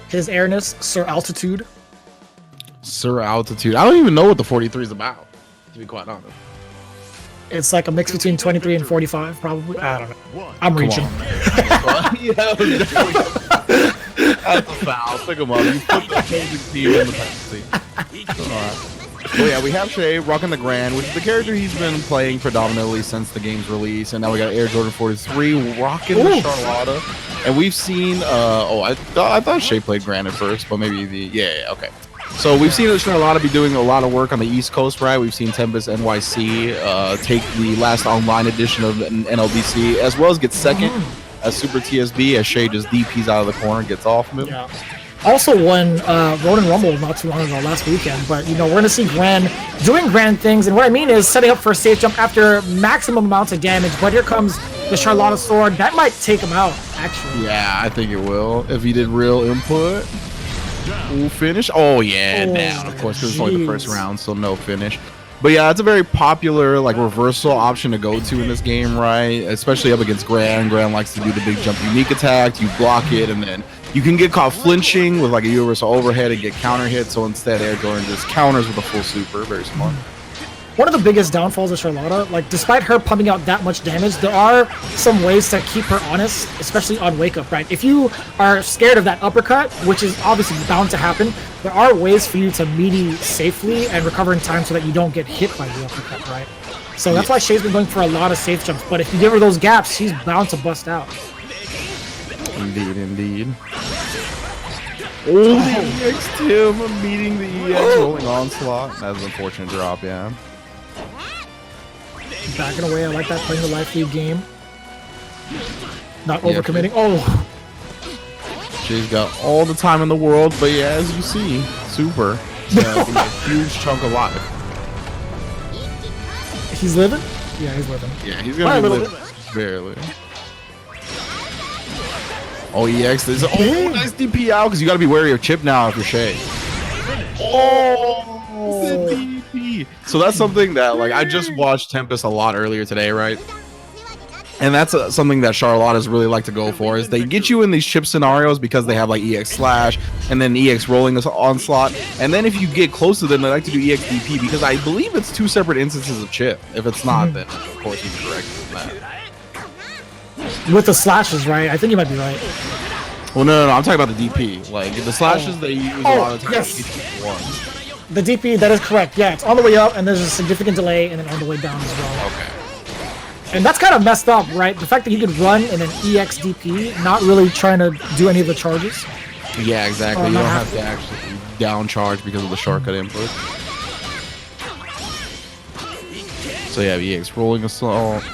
His airness, Sir Altitude. Sir Altitude. I don't even know what the 43 is about, to be quite honest. It's like a mix between 23 and 45, probably. I don't know. I'm reaching. That's a foul. Pick him up. You put the opposing team in the penalty. Alright. Well, yeah, we have Shay rocking the Grand, which is the character he's been playing predominantly since the game's release. And now we got Air Jordan 43 rocking the Charlotta. And we've seen, I thought Shay played Grand at first, but maybe okay. So we've seen Charlotta be doing a lot of work on the East Coast, right? We've seen Tempest NYC take the last online edition of NLDC, as well as get second as Super TSB, as Shay just DPs out of the corner and gets off of him. Yeah. Also won Ronin Rumble not too long ago, last weekend. But, you know, we're going to see Grand doing Grand things. And what I mean is setting up for a safe jump after maximum amounts of damage. But here comes the Charlotta sword. That might take him out, actually. Yeah, I think it will. If he did real input. Ooh, finish. Oh, yeah, down. Of course, because it's only the first round, so no finish. But yeah, it's a very popular like reversal option to go to in this game, right? Especially up against Grand. Grand likes to do the big jump unique attack. You block it, and then you can get caught flinching with like a universal overhead and get counter hit. So instead, Air Jordan just counters with a full super. Very smart. One of the biggest downfalls of Charlotta, like despite her pumping out that much damage, there are some ways to keep her honest, especially on wake up, right? If you are scared of that uppercut, which is obviously bound to happen, there are ways for you to meaty safely and recover in time so that you don't get hit by the uppercut, right? So that's why Shay's been going for a lot of safe jumps, but if you give her those gaps, she's bound to bust out. Indeed. Oh, the EX Tim meeting the EX rolling onslaught. That's an unfortunate drop, yeah. Backing away, I like that, playing the life lead game. Not overcommitting. Oh! She's got all the time in the world, but yeah, as you see, super. A huge chunk of life. He's living? Yeah, he's living. Yeah, he's gonna be living. Barely. Oh, EX. There's nice DP out because you gotta be wary of Chip now if you're Shay. Oh, DP. So that's something that like I just watched Tempest a lot earlier today, right? And that's something that Charlotta's really like to go for is they get you in these chip scenarios because they have like EX slash and then EX rolling this onslaught. And then if you get close to them, they like to do EX DP because I believe it's two separate instances of chip. If it's not, then of course you can correct that. With the slashes, right? I think you might be right. Well, no, I'm talking about the DP. Like the slashes they use a lot of times. Yes. The DP, that is correct. Yeah, it's on the way up and there's a significant delay and then on the way down as well. Okay. And that's kind of messed up, right? The fact that you could run in an EX DP, not really trying to do any of the charges. Yeah, exactly. You don't have to actually down charge because of the shortcut input. So yeah, EX rolling assault.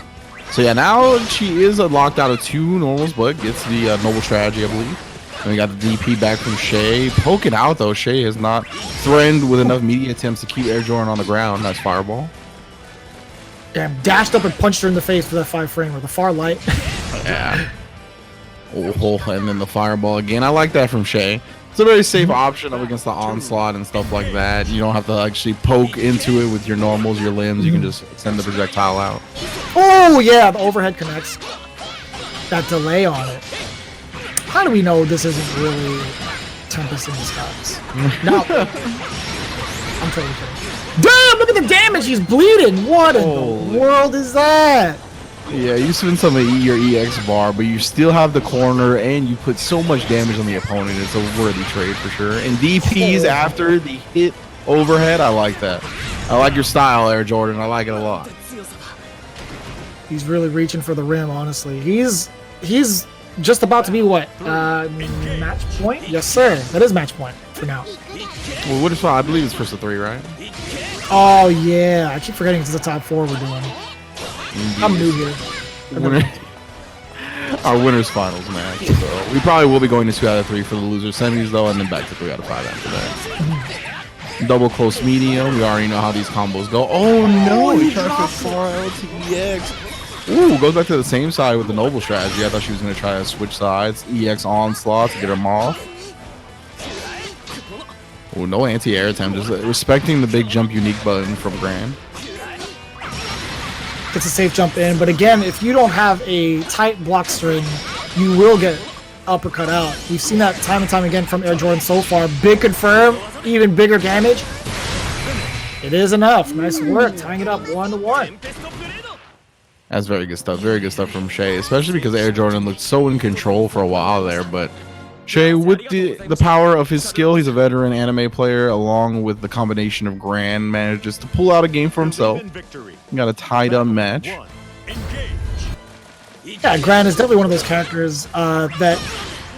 So yeah, now she is locked out of two normals, but gets the noble strategy, I believe. And we got the DP back from Shay. Poking out though, Shay has not threatened with enough media attempts to keep Air Jordan on the ground. Nice fireball. Damn, dashed up and punched her in the face for that 5-frame or the far light. Yeah. Oh, and then the fireball again. I like that from Shay. It's a very safe option up against the onslaught and stuff like that. You don't have to actually poke into it with your normals, your limbs. You can just send the projectile out. Oh, yeah, the overhead connects. That delay on it. How do we know this isn't really Tempest in disguise? No. I'm totally kidding. Damn, look at the damage. He's bleeding. What in the world is that? Yeah, you spend some of your EX bar, but you still have the corner, and you put so much damage on the opponent. It's a worthy trade for sure. And DPs after the hit overhead, I like that. I like your style, Air Jordan. I like it a lot. He's really reaching for the rim, honestly. He's just about to be what? Match point? Yes, sir. That is match point for now. Well, what is I believe it's first to 3, right? Oh yeah, I keep forgetting it's the top 4 we're doing. I'm new here. Our winners finals match. So we probably will be going to 2 out of 3 for the loser semis though, and then back to 3 out of 5 after that. Double close medium. We already know how these combos go. Oh no! He tried for far LTEX. Ooh, goes back to the same side with the noble strategy. I thought she was gonna try to switch sides. EX onslaught to get him off. Oh, no anti-air attempt, just respecting the big jump unique button from Grand. Gets a safe jump in, but again, if you don't have a tight block string, you will get uppercut out. We've seen that time and time again from Air Jordan so far. Big confirm, even bigger damage. It is enough. Nice work, tying it up 1-1. That's very good stuff. Very good stuff from Shay, especially because Air Jordan looked so in control for a while there. But Shay, with the power of his skill, he's a veteran anime player, along with the combination of Gran, manages to pull out a game for himself. He got a tied-up match. Yeah, Gran is definitely one of those characters that,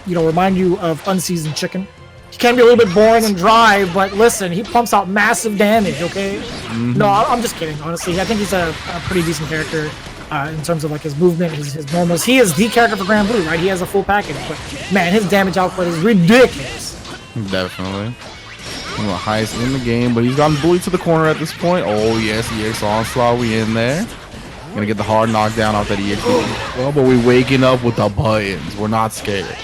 you know, remind you of unseasoned chicken. He can be a little bit boring and dry, but listen, he pumps out massive damage, okay? No, I'm just kidding, honestly. I think he's a pretty decent character in terms of like his movement, his normals. He is the character for Granblue, right? He has a full package, but man, his damage output is ridiculous. Definitely. One of the highest in the game, but he's gotten bullied to the corner at this point. Oh, yes, EX Onslaught, we in there. Gonna get the hard knockdown off that EX. Well, but we waking up with the buttons. We're not scared.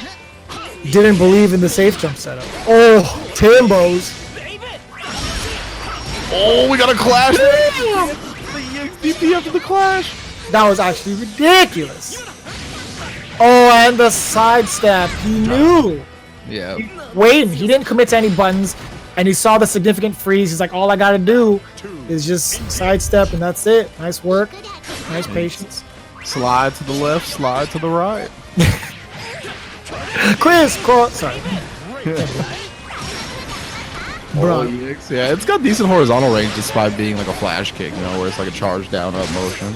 Didn't believe in the safe jump setup. Oh, Timbos. Oh, we got a clash. The EXDP after the clash. That was actually ridiculous. Oh, and the sidestep. He knew. Yeah. Waiting. He didn't commit to any buttons, and he saw the significant freeze. He's like, all I gotta do is just sidestep, and that's it. Nice work. Nice patience. Slide to the left, slide to the right. Chris, sorry. Bro. EX, yeah, it's got decent horizontal range despite being like a flash kick, you know, where it's like a charge down up motion.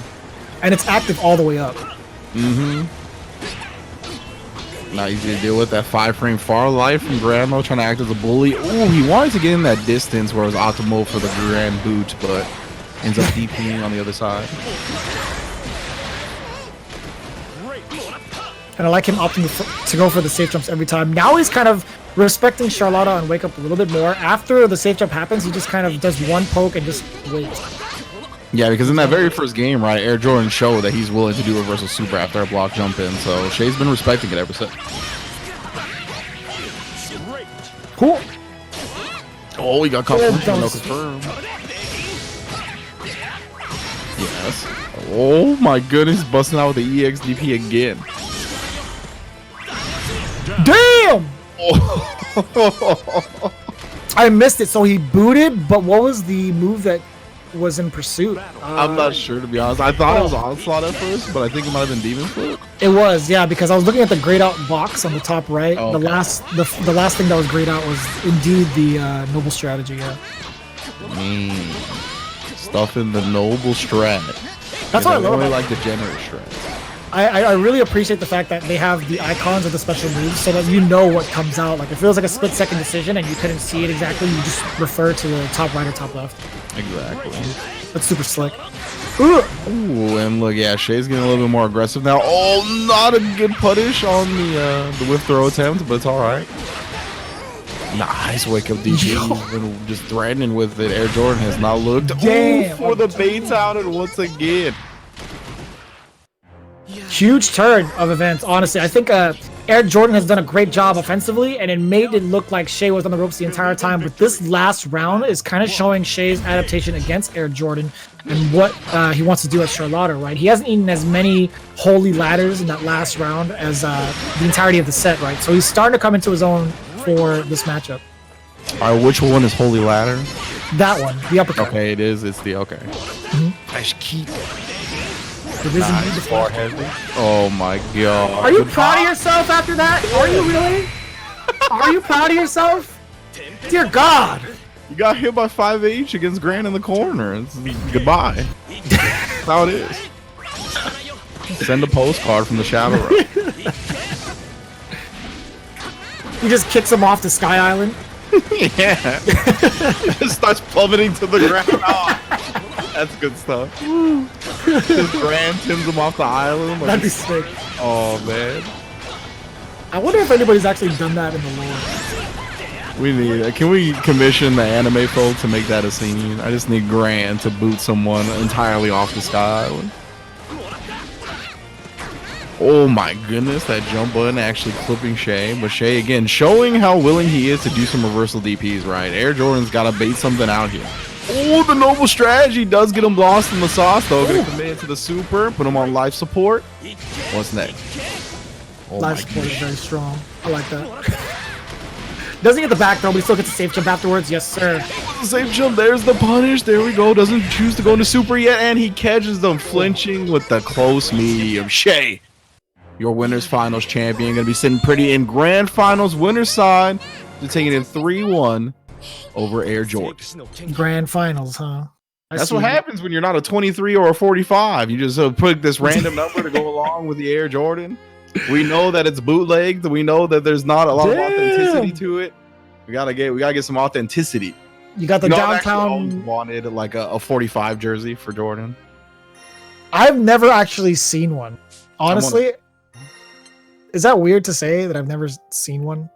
And it's active all the way up. Not easy to deal with. That 5-frame far life from Granblue trying to act as a bully. Ooh, he wanted to get in that distance where it was optimal for the Grand boot, but ends up DPing on the other side. And I like him opting to go for the safe jumps every time. Now he's kind of respecting Charlotta and Wake Up a little bit more. After the safe jump happens, he just kind of does one poke and just waits. Yeah, because in that very first game, right, Air Jordan showed that he's willing to do reversal super after a block jump in, so Shay's been respecting it ever since. Cool. Oh, he got caught. No confirm. Yes. Oh my goodness, busting out with the EXDP again. Damn! Oh. I missed it. So he booted, but what was the move that was in pursuit? I'm not sure, to be honest. I thought it was Onslaught at first, but I think it might have been Demon Flip. It was, yeah, because I was looking at the grayed out box on the top right. Okay. The last thing that was grayed out was indeed the noble strategy. Yeah. Stuff in the noble strat. That's what I love about like the generous strat. I really appreciate the fact that they have the icons of the special moves so that you know what comes out. Like, it feels like a split-second decision and you couldn't see it exactly. You just refer to the top right or top left. Exactly. That's super slick. Ooh, and look, yeah, Shay's getting a little bit more aggressive now. Oh, not a good punish on the whip throw attempt, but it's all right. Nice wake up DG. He's been just threatening with it. Air Jordan has not looked. Damn. For the bait out, and once again. Huge turn of events, honestly. I think Air Jordan has done a great job offensively, and it made it look like Shay was on the ropes the entire time. But this last round is kind of showing Shay's adaptation against Air Jordan and what he wants to do at Charlotta, right? He hasn't eaten as many holy ladders in that last round as the entirety of the set, right? So he's starting to come into his own for this matchup. All right, which one is Holy Ladder? That one, the uppercut. Okay, it is. It's the okay. Nice keep. Nice. Oh my god. Are you proud of yourself after that? Are you really? Are you proud of yourself? Dear God. You got hit by 5H against Grant in the corner. It's goodbye. That's how it is. Send a postcard from the Shadow Road. He just kicks him off to Sky Island. Yeah. Just starts plummeting to the ground. Oh, that's good stuff. Just Grand Tims him off the island. That'd be sick. Oh, man. I wonder if anybody's actually done that in the lore. We need. Can we commission the anime folk to make that a scene? I just need Grand to boot someone entirely off the Sky Island. Oh my goodness, that jump button actually clipping Shay. But Shay, again, showing how willing he is to do some reversal DPs, right? Air Jordan's got to bait something out here. Oh, the noble strategy does get him lost in the sauce, though. Gonna commit to the super, put him on life support. What's next? Oh Live my support is gosh. very strong. I like that. Doesn't get the back throw, but he still gets a safe jump afterwards. Yes, sir. Safe jump. There's the punish. There we go. Doesn't choose to go into super yet, and he catches them flinching with the close medium. Shay, your winners finals champion, gonna be sitting pretty in grand finals winners side. They're taking it 3-1 over Air Jordan. Grand finals, huh? That's what happens when you're not a 23 or a 45. You just put this random number to go along with the Air Jordan. We know that it's bootlegged. We know that there's not a lot of authenticity to it. We gotta get some authenticity. You got the downtown. Wanted like a 45 jersey for Jordan. I've never actually seen one. Honestly, is that weird to say that I've never seen one?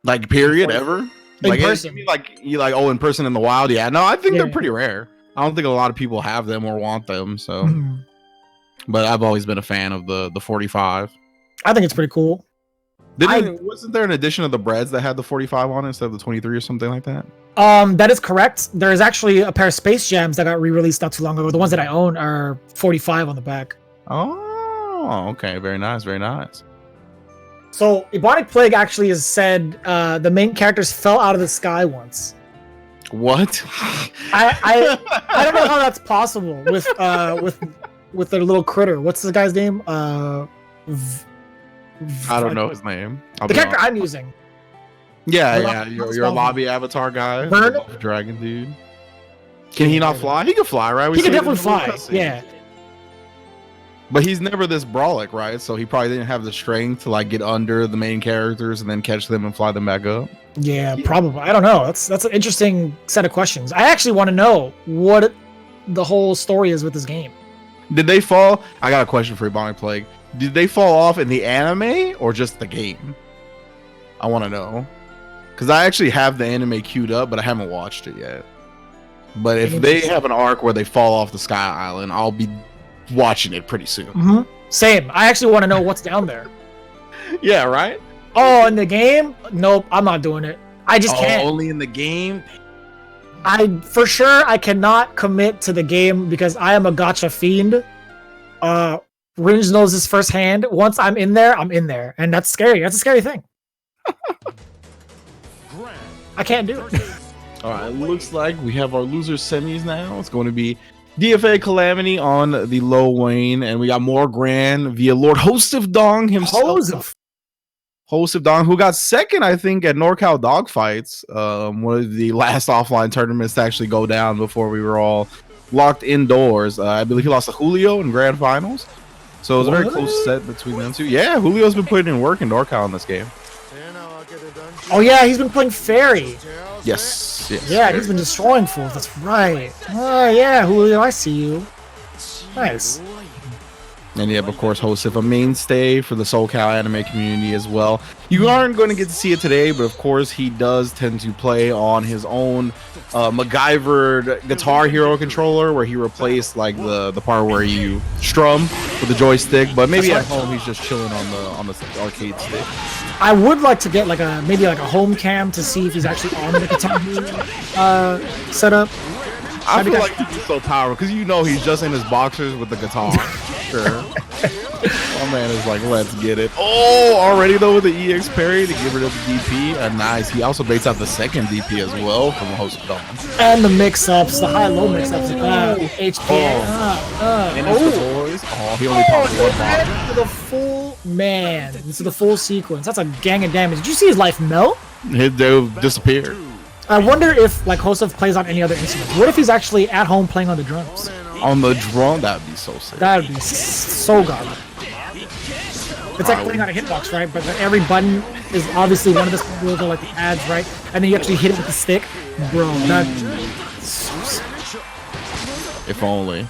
Like period ever? In person. You like in person in the wild? Yeah. No, I think they're pretty rare. I don't think a lot of people have them or want them. So, but I've always been a fan of the 45. I think it's pretty cool. Wasn't there an edition of the Breads that had the 45 on it instead of the 23 or something like that? That is correct. There is actually a pair of Space Jams that got re-released not too long ago. The ones that I own are 45 on the back. Oh, okay. Very nice. Very nice. So, Ebonic Plague actually has said the main characters fell out of the sky once. What? I don't know how that's possible with their little critter. What's the guy's name? I don't know his name. The character I'm using. Yeah. You're a lobby avatar guy. Burn? Dragon dude. Can he not fly? He can fly, right? He can definitely fly. Yeah. But he's never this brolic, right? So he probably didn't have the strength to like get under the main characters and then catch them and fly them back up. Yeah, probably. I don't know. That's an interesting set of questions. I actually want to know what the whole story is with this game. Did they fall? I got a question for Ebonic Plague. Did they fall off in the anime or just the game? I want to know. Because I actually have the anime queued up, but I haven't watched it yet. But if they have an arc where they fall off the Sky Island, I'll be watching it pretty soon. Same. I actually want to know what's down there. Yeah, right? Oh, in the game? Nope, I'm not doing it. I just can't. Only in the game? For sure, I cannot commit to the game because I am a gacha fiend. Ringe knows this firsthand. Once I'm in there, I'm in there. And that's scary. That's a scary thing. I can't do it. All right, looks like we have our loser semis now. It's going to be DFA Calamity on the low lane, and we got more Grand via Lord Host of Dong himself. Host of Dong, who got second, I think, at NorCal Dogfights, one of the last offline tournaments to actually go down before we were all locked indoors. I believe he lost to Julio in grand finals. So it was a very close set between them two. Yeah, Julio's been putting in work in NorCal in this game. Oh yeah, he's been playing Fairy. Yes. Yeah, he's been destroying fools. That's right. Oh yeah, Julio, I see you. Nice. And yeah, of course, Hosef, a mainstay for the SoCal anime community as well. You aren't going to get to see it today, but of course, he does tend to play on his own MacGyvered Guitar Hero controller, where he replaced like the part where you strum with the joystick. But maybe at home, he's just chilling on the arcade stick. I would like to get maybe a home cam to see if he's actually on the Guitar Hero setup. I feel like he's so powerful because he's just in his boxers with the guitar. Sure. My man is like, let's get it. Oh, already though with the EX parry to get rid of the DP. Nice. He also baits out the second DP as well from the Host of Dawn. And the mix-ups, the high-low mix-ups. HK. And it's the boys. Oh, he only popped one bomb. The full man. This is the full sequence. That's a gang of damage. Did you see his life melt? His dude disappeared. I wonder if Hosef plays on any other instruments. What if he's actually at home playing on the drums? On the drum, that would be so sick. That would be so godly. It's like playing on a hitbox, right? But every button is obviously one of the rules are like the ads, right? And then you actually hit it with the stick. Bro, that's so sick. If only.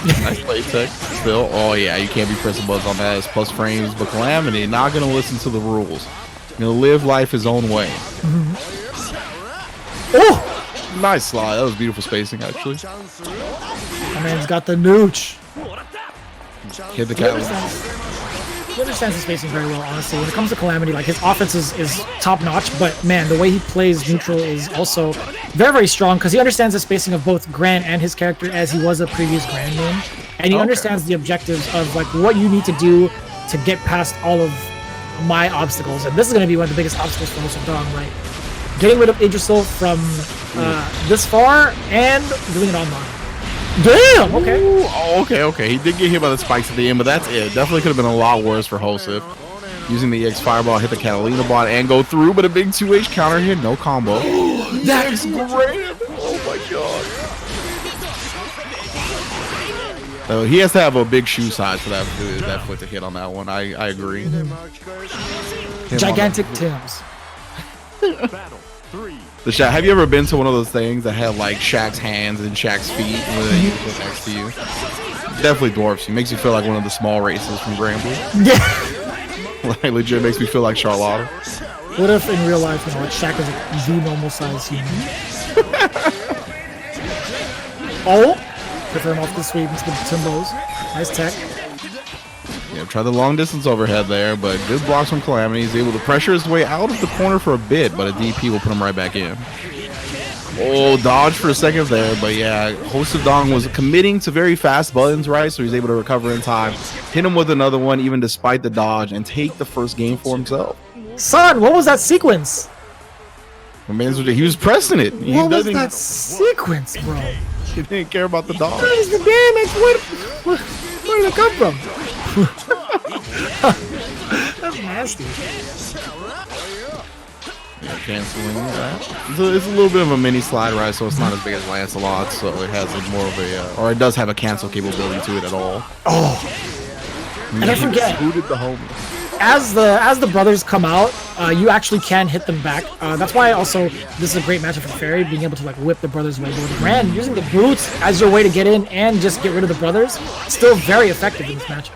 Nice play tech. Still, oh yeah, you can't be pressing buttons on that. It's plus frames, but Calamity not gonna listen to the rules. Gonna live life his own way. Oh! Nice slide. That was beautiful spacing, actually. My man's got the nooch. Hit the cat. He understands his spacing very well, honestly. When it comes to Calamity, his offense is top-notch, but man, the way he plays neutral is also very, very strong because he understands the spacing of both Gran and his character as he was a previous Gran main. And he understands the objectives of what you need to do to get past all of my obstacles, and this is going to be one of the biggest obstacles for Hosef Dong, right? Getting rid of Idrisil from this far and doing it online. Damn! Okay. Ooh, oh, okay. He did get hit by the spikes at the end, but that's it. Definitely could have been a lot worse for Hosef. Using the EX Fireball, hit the Catalina bot and go through, but a big 2H counter hit, no combo. That's great! Oh my god. So he has to have a big shoe size for that foot to hit on that one. I agree. Gigantic Tims. The Shaq, have you ever been to one of those things that have like Shaq's hands and Shaq's feet and then you put next to you? Definitely dwarfs you. Makes you feel like one of the small races from Granblue. Yeah. Like legit makes me feel like Charlotta. What if in real life, you know, like Shaq is like the normal size human? Oh! Prefer him off the sweep into the Timbos. Nice tech. Yeah, try the long distance overhead there, but good blocks from Calamity. He's able to pressure his way out of the corner for a bit, but a DP will put him right back in. Oh, dodge for a second there, but yeah, Hosef Dong was committing to very fast buttons, right? So he's able to recover in time, hit him with another one, even despite the dodge, and take the first game for himself. Son, what was that sequence? I mean, he was pressing it. What was that sequence, bro? He didn't care about the dodge. What is the damage? Where did it come from? That's nasty. Yeah, canceling that. It's a little bit of a mini slide, right? So it's not as big as Lancelot, so it has more of a, or it does have a cancel capability to it at all. Oh, and I forget. Booted the homie. As the brothers come out, you actually can hit them back. That's why also this is a great matchup for Fairy, being able to like whip the brothers away. But with Gran, using the boots as your way to get in and just get rid of the brothers, still very effective in this matchup.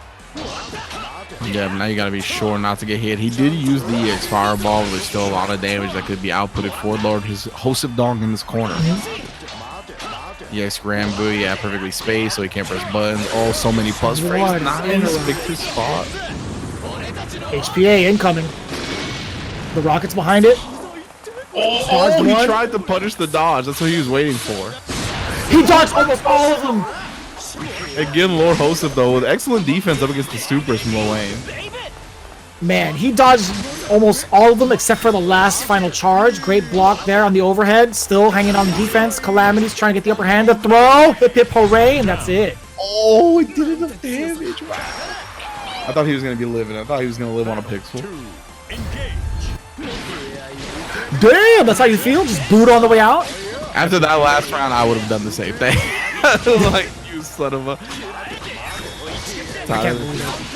Yeah, but now you gotta be sure not to get hit. He did use the EX Fireball, but there's still a lot of damage that could be outputted for Lord his Hosef Dong in this corner. EX Granblue, yeah, perfectly spaced, so he can't press buttons. Oh, so many plus frames. Nice, victory spot. HPA incoming. The rockets behind it. Oh, he tried to punish the dodge. That's what he was waiting for. He dodged almost all of them. Again, Lord Hosef, though, with excellent defense up against the supers from low lane. Man, he dodged almost all of them except for the last final charge. Great block there on the overhead. Still hanging on defense. Calamity's trying to get the upper hand. The throw. Hip hip hooray, and that's it. Oh, it did enough damage. Wow. I thought he was going to be living. I thought he was going to live on a pixel. Damn, that's how you feel? Just boot on the way out? After that last round, I would have done the same thing. Like, you son of a... I can't believe it.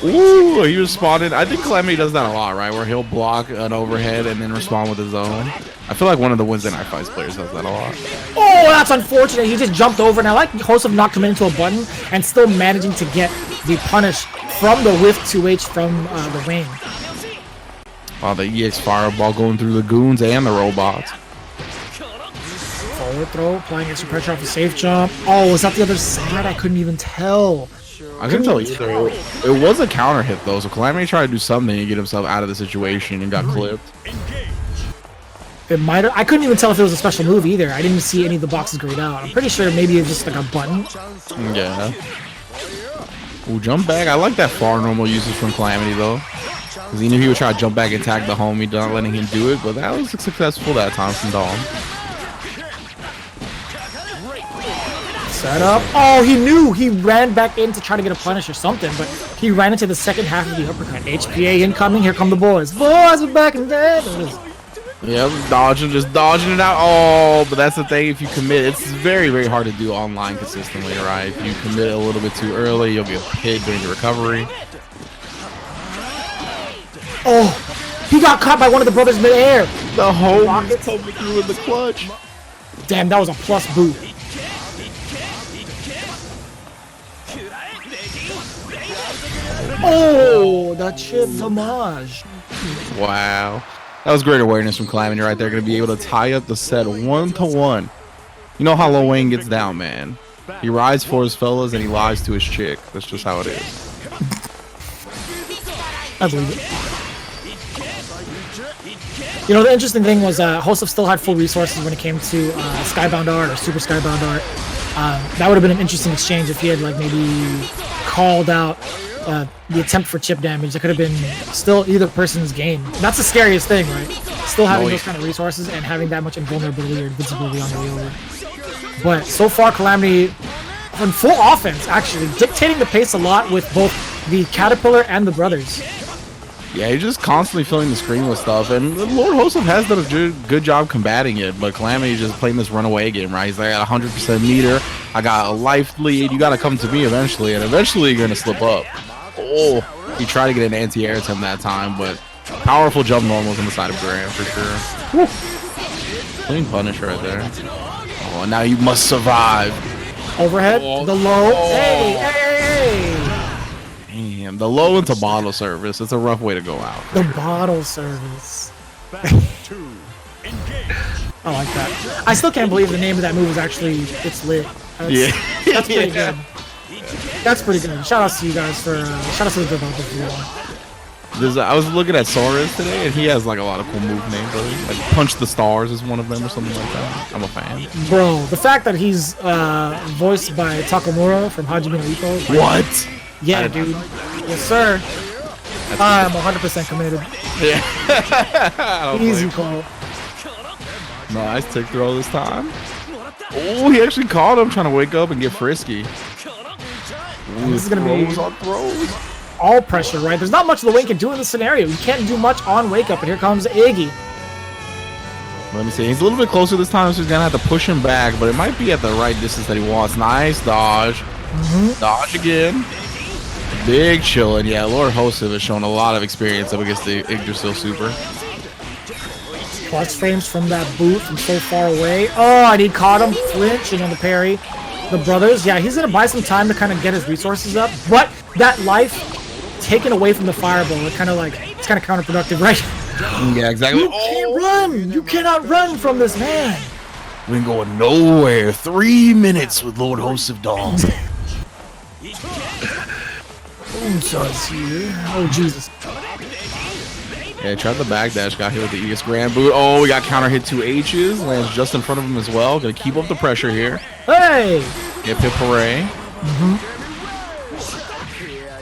Ooh, he responded. I think Calamity does that a lot, right? Where he'll block an overhead and then respond with his own. I feel like one of the Weds Night Fights players does that a lot. Oh, that's unfortunate. He just jumped over. And I like Hosef not coming into a button and still managing to get the punish from the whiff 2H from the wing. Oh, the EX Fireball going through the goons and the robots. Forward throw, applying extra pressure off a safe jump. Oh, was that the other side? I couldn't even tell. I couldn't tell either. It was a counter hit though, so Calamity tried to do something to get himself out of the situation and got clipped. It might have. I couldn't even tell if it was a special move either. I didn't see any of the boxes grayed out. I'm pretty sure maybe it's just like a button. Yeah. Ooh, jump back. I like that far normal usage from Calamity though. Because even if he would try to jump back and tag the homie, not letting him do it, but that was successful that time from Dom. Set up. Oh, he knew. He ran back in to try to get a punish or something, but he ran into the second half of the uppercut. HPA incoming. Here come the boys. Boys are back in there. Yeah, just dodging it out. Oh, but that's the thing. If you commit, it's very, very hard to do online consistently, right? If you commit a little bit too early, you'll get hit during the recovery. Oh, he got caught by one of the brothers mid-air. The homie coming through in the clutch. Damn, that was a plus boot. Oh, the chip homage. Wow. That was great awareness from Calamity right there. Going to be able to tie up the set 1-1. You know how Lil Wayne gets down, man. He rides for his fellas and he lies to his chick. That's just how it is. I believe it. You know, the interesting thing was Hosef still had full resources when it came to Skybound Art or Super Skybound Art. That would have been an interesting exchange if he had like maybe called out the attempt for chip damage. That could have been still either person's game. That's the scariest thing, right? Still having those kind of resources and having that much invulnerability or invincibility on the way over. But so far, Calamity on full offense, actually dictating the pace a lot with both the Caterpillar and the brothers. Yeah, he's just constantly filling the screen with stuff, and Lord Hosef has done a good job combating it, but Calamity's just playing this runaway game, right? He's like, I got 100% meter, I got a life lead, you gotta come to me eventually, and eventually you're gonna slip up. Oh, he tried to get an anti-air attempt that time, but powerful jump normals on the side of Gran for sure. Clean punish right there. Oh, and now you must survive. Overhead, the low, hey! Damn, the low into bottle service. It's a rough way to go out. The bottle service. I like that. I still can't believe the name of that move is actually It's Lit. That's pretty good. That's pretty good. Shout outs to you guys for shout outs to the developers for that. I was looking at Soros today, and he has like a lot of cool move names. Like Punch the Stars is one of them, or something like that. I'm a fan. Bro, the fact that he's voiced by Takamura from Hajime no Ippo. What? Yeah, dude. Yes, sir. I'm 100% committed. Yeah. Easy call. Nice tick throw this time. Oh, he actually caught him trying to wake up and get frisky. Ooh, this is gonna be on throws. All pressure, right? There's not much the Wayne can do in this scenario. You can't do much on wake up, and here comes Iggy. Let me see. He's a little bit closer this time, so he's gonna have to push him back, but it might be at the right distance that he wants. Nice dodge. Dodge again. Big chillin'. Yeah, Lord Hosef has shown a lot of experience up against the Yggdrasil Super. Plus frames from that boot from so far away. Oh, and he caught him flinching on the parry. The brothers, yeah, he's gonna buy some time to kind of get his resources up, but that life taken away from the fireball, it's kind of counterproductive, right? Yeah, exactly. You can't run. You cannot run from this man. We ain't going nowhere. 3 minutes with Lord Hosef Dong. Oh, Jesus. Yeah, he tried the backdash, got hit with the Aegis Granblue. Oh, we got counter hit 2 H's. Lands just in front of him as well. Gonna keep up the pressure here. Hey! Get Pip Hooray.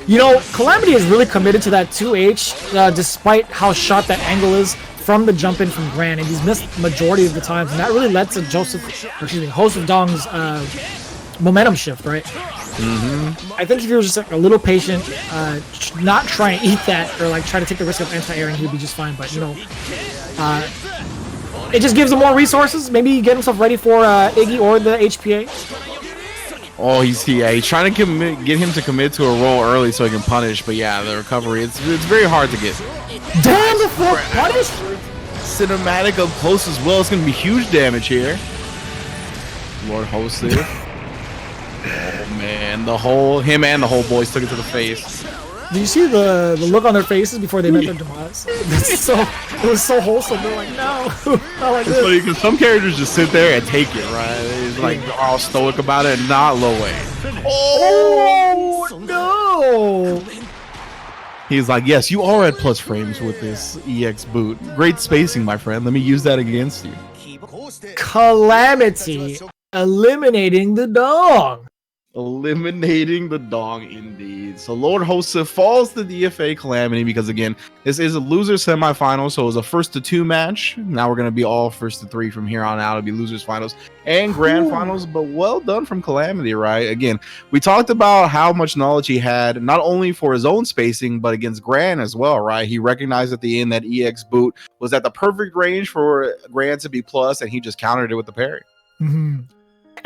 You know, Calamity is really committed to that 2H, despite how short that angle is from the jump in from Gran, and he's missed majority of the times, and that really led to Hosef Dong's momentum shift, right? I think if he was just a little patient, not try and eat that, or like try to take the risk of anti-airing, he'd be just fine. But you know, it just gives him more resources. Maybe get himself ready for Iggy or the HPA. Oh, he's trying to get him to commit to a roll early so he can punish. But yeah, the recovery, it's very hard to get. Damn, the full punish! Cinematic up close as well. It's gonna be huge damage here. Lord Hosef. Oh man, him and the whole boys took it to the face. Did you see the look on their faces before they met their demise? It was so wholesome. They're like, no, not like it's this. funny because some characters just sit there and take it, right? It's like all stoic about it, and not low way. Oh no! He's like, yes, you are at plus frames with this EX boot. Great spacing, my friend. Let me use that against you. Calamity eliminating the dog. Eliminating the dog, indeed. So Lord Hosef falls to DFA Calamity because, again, this is a loser semifinal, so it was a 1-2 match. Now we're going to be all 1-3 from here on out. It'll be losers finals and grand finals, but well done from Calamity, right? Again, we talked about how much knowledge he had, not only for his own spacing, but against Gran as well, right? He recognized at the end that EX boot was at the perfect range for Gran to be plus, and he just countered it with the parry.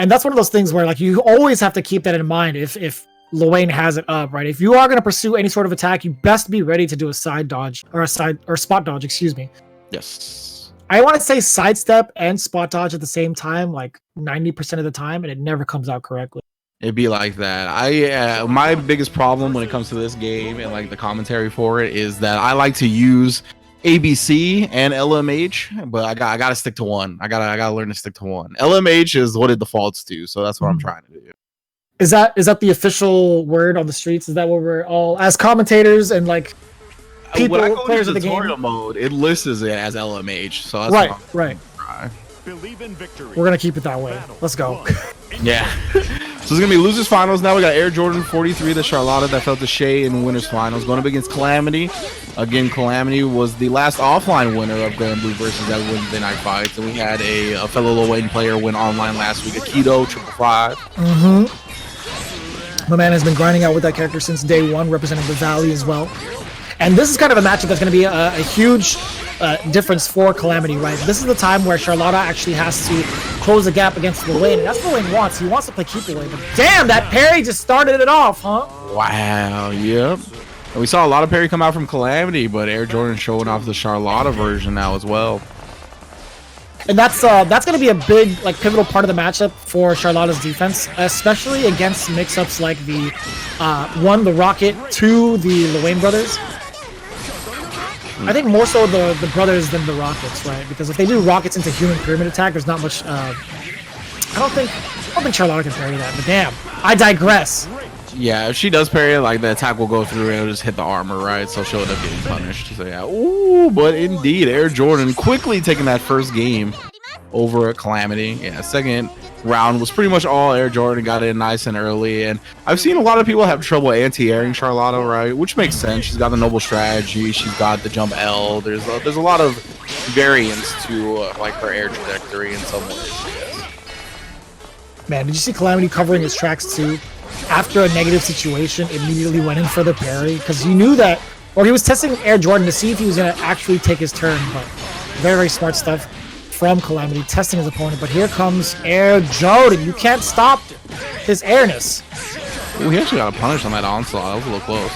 And that's one of those things where, like, you always have to keep that in mind if Luane has it up, right? If you are going to pursue any sort of attack, you best be ready to do a side dodge or spot dodge, excuse me. Yes. I want to say sidestep and spot dodge at the same time, like 90% of the time, and it never comes out correctly. It'd be like that. My biggest problem when it comes to this game and like the commentary for it is that I like to use ABC and LMH, but I got to stick to one. I gotta learn to stick to one. LMH is what it defaults to, so that's what I'm trying to do. Is that the official word on the streets? Is that what we're all as commentators and like people, when I go players into of the game? tutorial mode, it lists it as LMH, so that's right. We're gonna keep it that way. Let's go. Yeah. So it's going to be losers finals. Now we got Air Jordan 43, the Charlotta that fell to Shay in winners finals. Going up against Calamity. Again, Calamity was the last offline winner of Granblue versus that Wednesday Night Fights. And we had a fellow Lil Wayne player win online last week, Aikido 555. My man has been grinding out with that character since day one, representing the Valley as well. And this is kind of a matchup that's going to be a huge difference for Calamity, right? This is the time where Charlotta actually has to close the gap against Lil Wayne, and that's what Lil Wayne wants. He wants to play keep away, but damn, that parry just started it off, huh? Wow, yep. And we saw a lot of parry come out from Calamity, but Air Jordan showing off the Charlotta version now as well. And that's going to be a big, like, pivotal part of the matchup for Charlotta's defense, especially against mix-ups like the, one, the Rocket, two, the Lil Wayne brothers. I think more so the brothers than the Rockets, right? Because if they do Rockets into human pyramid attack, there's not much. I don't think Charlotta can parry that. But damn, I digress. Yeah, if she does parry it, like the attack will go through and it'll just hit the armor, right? So she'll end up getting punished. So yeah, ooh, but indeed, Air Jordan quickly taking that first game over Calamity. Yeah, second round was pretty much all Air Jordan, got in nice and early, and I've seen a lot of people have trouble anti-airing Charlotta, right? Which makes sense. She's got the noble strategy, she's got the jump L. There's a lot of variance to like her air trajectory in some ways. Man, did you see Calamity covering his tracks too? After a negative situation, immediately went in for the parry because he knew that, or he was testing Air Jordan to see if he was going to actually take his turn. But very, very smart stuff from Calamity, testing his opponent. But here comes Air Jordan. You can't stop his airness. Ooh, he actually got a punish on that onslaught. That was a little close.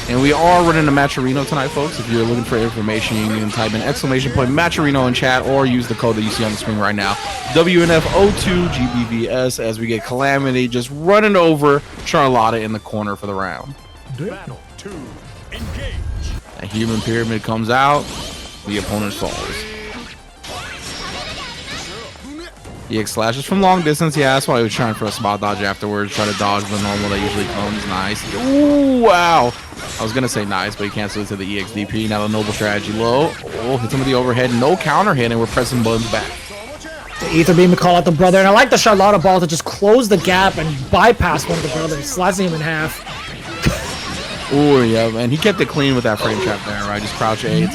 And we are running a Matcherino tonight, folks. If you're looking for information, you can type in !Matcherino in chat or use the code that you see on the screen right now. WNF2020 GBVS as we get Calamity just running over Charlotta in the corner for the round. Battle 2, engage. A human pyramid comes out. The opponent falls. EX slashes from long distance. Yeah, that's why he was trying for a spot dodge afterwards. Try to dodge the normal that usually comes. Nice. Ooh, wow. I was going to say nice, but he canceled it to the EXDP. Now the noble strategy low. Oh, hits him with the overhead. No counter hit, and we're pressing buttons back. The Ether Beam to call out the brother. And I like the Charlotta ball to just close the gap and bypass one of the brothers, slicing him in half. Oh, yeah, man. He kept it clean with that frame trap there, right? Just crouch A.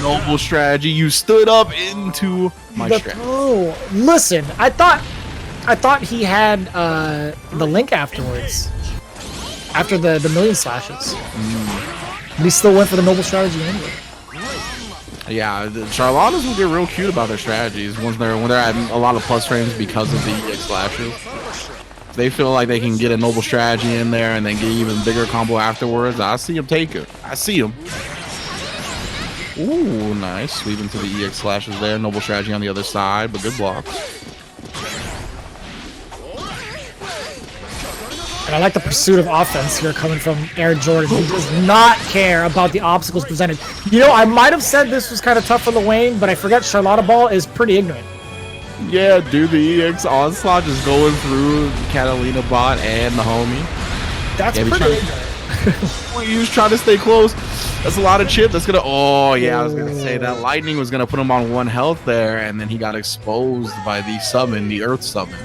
Noble strategy. You stood up into my strategy. Oh, listen. I thought he had the link afterwards. After the million slashes. But he still went for the noble strategy anyway. Yeah, the Charlottas will get real cute about their strateges when they're at a lot of plus frames because of the EX slashes. They feel like they can get a noble strategy in there and then get even bigger combo afterwards. I see him take it. I see him. Ooh, nice. Sweep into the EX slashes there. Noble strategy on the other side, but good blocks. And I like the pursuit of offense here coming from Air Jordan. He does not care about the obstacles presented. You know, I might have said this was kind of tough for Lil Wayne, but I forget Charlotta Ball is pretty ignorant. Yeah, dude, the EX onslaught just going through the Catalina bot and the homie. That's pretty ignorant. He was trying to stay close. That's a lot of chip. That's gonna. Oh yeah, I was gonna say that lightning was gonna put him on 1 health there, and then he got exposed by the summon, the Earth summon.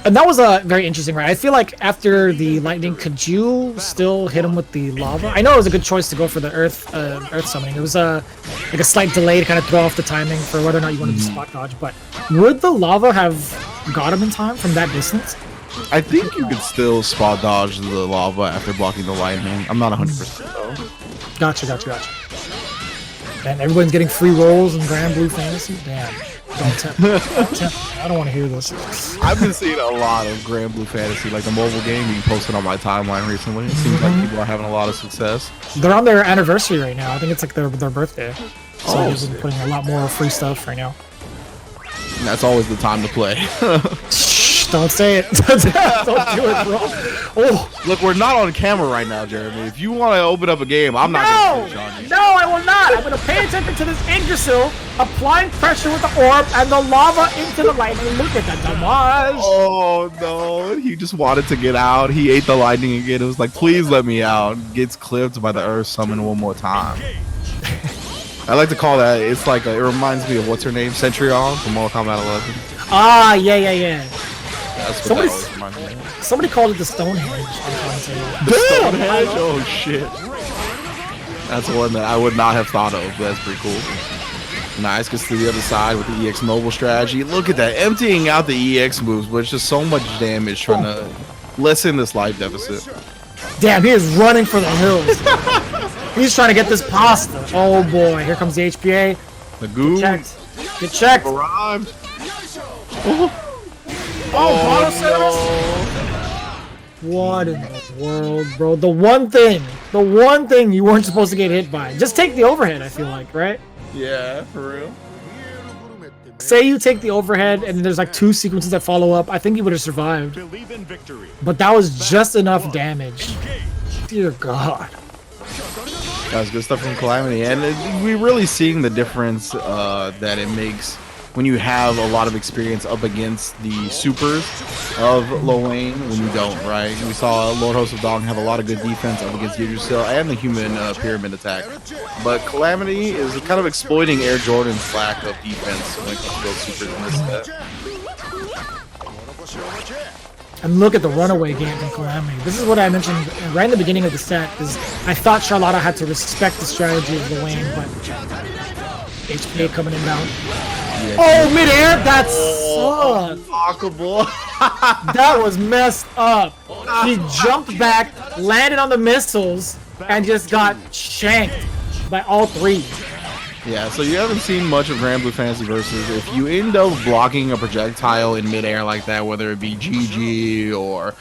And that was very interesting, right? I feel like after the lightning, could you still hit him with the lava? I know it was a good choice to go for the Earth summoning. It was like a slight delay to kind of throw off the timing for whether or not you wanted to spot dodge. But would the lava have got him in time from that distance? I think you could still spot dodge the lava after blocking the lightning. I'm not 100% though. Gotcha. And everyone's getting free rolls in Granblue Fantasy? Damn. Don't tempt me. I don't want to hear this. I've been seeing a lot of Granblue Fantasy, like the mobile game being posted on my timeline recently. It seems like people are having a lot of success. They're on their anniversary right now. I think it's like their birthday. So they've been putting a lot more free stuff right now. And that's always the time to play. Shh, don't say it. Don't do it, bro. Oh. Look, we're not on camera right now, Jeremy. If you want to open up a game, I'm not going to on you. No, I will not. I'm going to pay attention to this Yggdrasil, applying pressure with the orb and the lava into the lightning. Look at that damage. Oh, no. He just wanted to get out. He ate the lightning again. It was like, please let me out. Gets clipped by the Earth summon one more time. I like to call that, it's like, it reminds me of what's her name? Centurion from Mortal Kombat 11. Ah, yeah. That's what Somebody, that always reminds me of. somebody called it the Stonehenge. on commentary. The Stonehenge? Oh shit. That's one that I would not have thought of, but that's pretty cool. Nice, gets to the other side with the EX mobile strategy. Look at that, emptying out the EX moves, but it's just so much damage trying to lessen this life deficit. Damn, he is running for the hills. He's trying to get this pasta. Oh boy, here comes the HPA. The goo. Checked. Get checked. Arrived. What in the world, bro? The one thing you weren't supposed to get hit by. Just take the overhead, I feel like, right? Yeah, for real. Say you take the overhead and there's like 2 sequences that follow up, I think you would have survived. Believe in victory. But that was just enough damage. Dear God. That was good stuff from Calamity, and we're really seeing the difference that it makes when you have a lot of experience up against the supers of Lil Wayne when you don't, right? We saw Lord Host of Dong have a lot of good defense up against Yggdrasil and the human pyramid attack. But Calamity is kind of exploiting Air Jordan's lack of defense when it comes to those supers in this set. And look at the runaway game from Calamity. This is what I mentioned right in the beginning of the set, is I thought Charlotta had to respect the strategy of Lil Wayne, but HPA coming in down. Oh, midair! That sucked! That was messed up. He jumped back, landed on the missiles, and just got shanked by all 3. Yeah, so you haven't seen much of Granblue Fantasy Versus. If you end up blocking a projectile in midair like that, whether it be GG or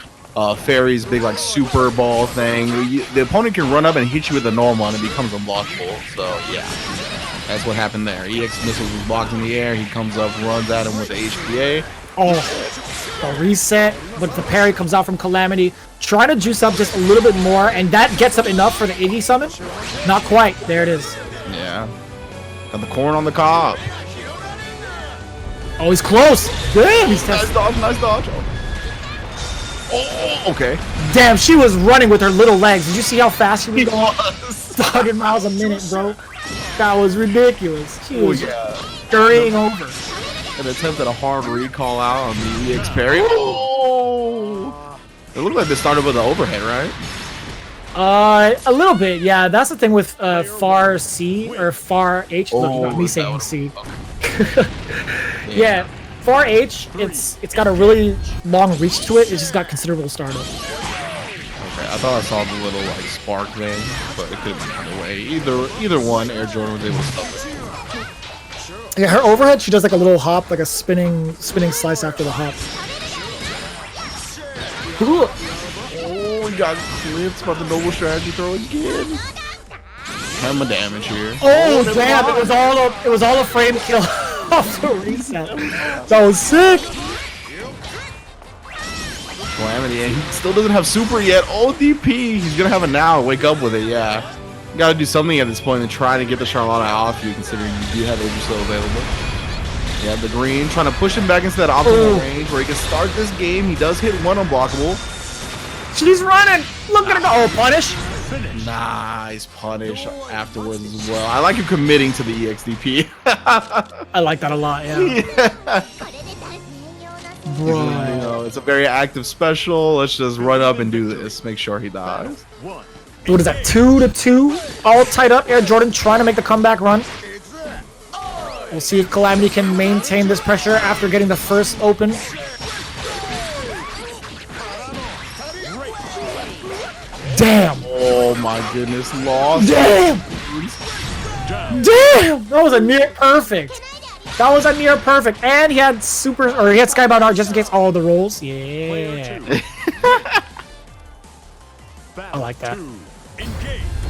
Fairy's big like super ball thing, the opponent can run up and hit you with a normal and it becomes unblockable. So yeah, that's what happened there. EX missiles was blocked in the air. He comes up, runs at him with the HPA. Oh, the reset, but the parry comes out from Calamity. Trying to juice up just a little bit more, and that gets up enough for the Iggy summon. Not quite. There it is. Yeah. Got the corn on the cob. Oh, he's close. Damn, he's Nice testing. dodge, nice dodge. Oh, okay. Damn, she was running with her little legs. Did you see how fast she was going? 100 miles a minute, bro. That was ridiculous. She was scurrying over. An attempt at a hard recall out on the EX parry. Oh! It looked like they started with the overhead, right? A little bit, yeah. That's the thing with Far C or Far H. Look, you got me saying C. Yeah, Far H. It's got a really long reach to it. It's just got considerable startup. Okay, I thought I saw the little like spark thing, but it could have been either way. Either one, Air Jordan was able to stop it. Yeah, her overhead, she does like a little hop, like a spinning slice after the hop. Ooh. Oh, he got clipped about the noble strategy throw again. Hammer damage here. Oh damn! It was all a frame kill off the reset. That was sick. Calamity, and he still doesn't have super yet. ODP, he's gonna have it now. Wake up with it, yeah. You gotta do something at this point and try to get the Charlotta off you, considering you do have Yggdrasil available. Yeah, the green trying to push him back into that optimal range where he can start this game. He does hit one unblockable. She's running. Look at her go. Oh, punish. Nice punish afterwards as well. I like you committing to the EXDP. I like that a lot. Yeah. You know, it's a very active special. Let's just run up and do this. Make sure he dies. What is that? 2-2. All tied up. Air Jordan trying to make the comeback run. We'll see if Calamity can maintain this pressure after getting the first open. Damn! Oh my goodness, lost. Damn! Damn! That was a near perfect. That was a near perfect. And he had super, or he had Skybound Art just in case all the rolls. Yeah. I like that.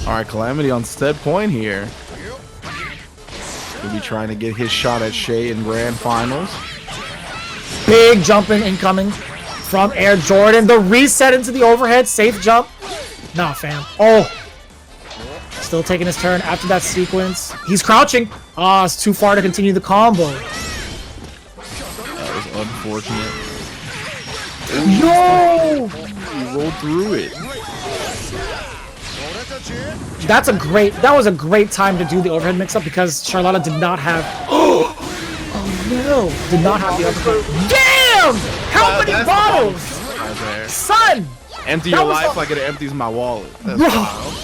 Alright, Calamity on set point here. He'll be trying to get his shot at Shay in grand finals. Big jumping incoming from Air Jordan. The reset into the overhead. Safe jump. Nah, fam. Oh. Still taking his turn after that sequence. He's crouching. Ah, it's too far to continue the combo. That was unfortunate. No! He rolled through it. That was a great time to do the overhead mix-up because Charlotta did not have... Oh no! Did not have the uppercut. Damn! Damn! How many That's the bottles? right there. Son! Empty That your was life the- like it empties my wallet. That's Bro. wild.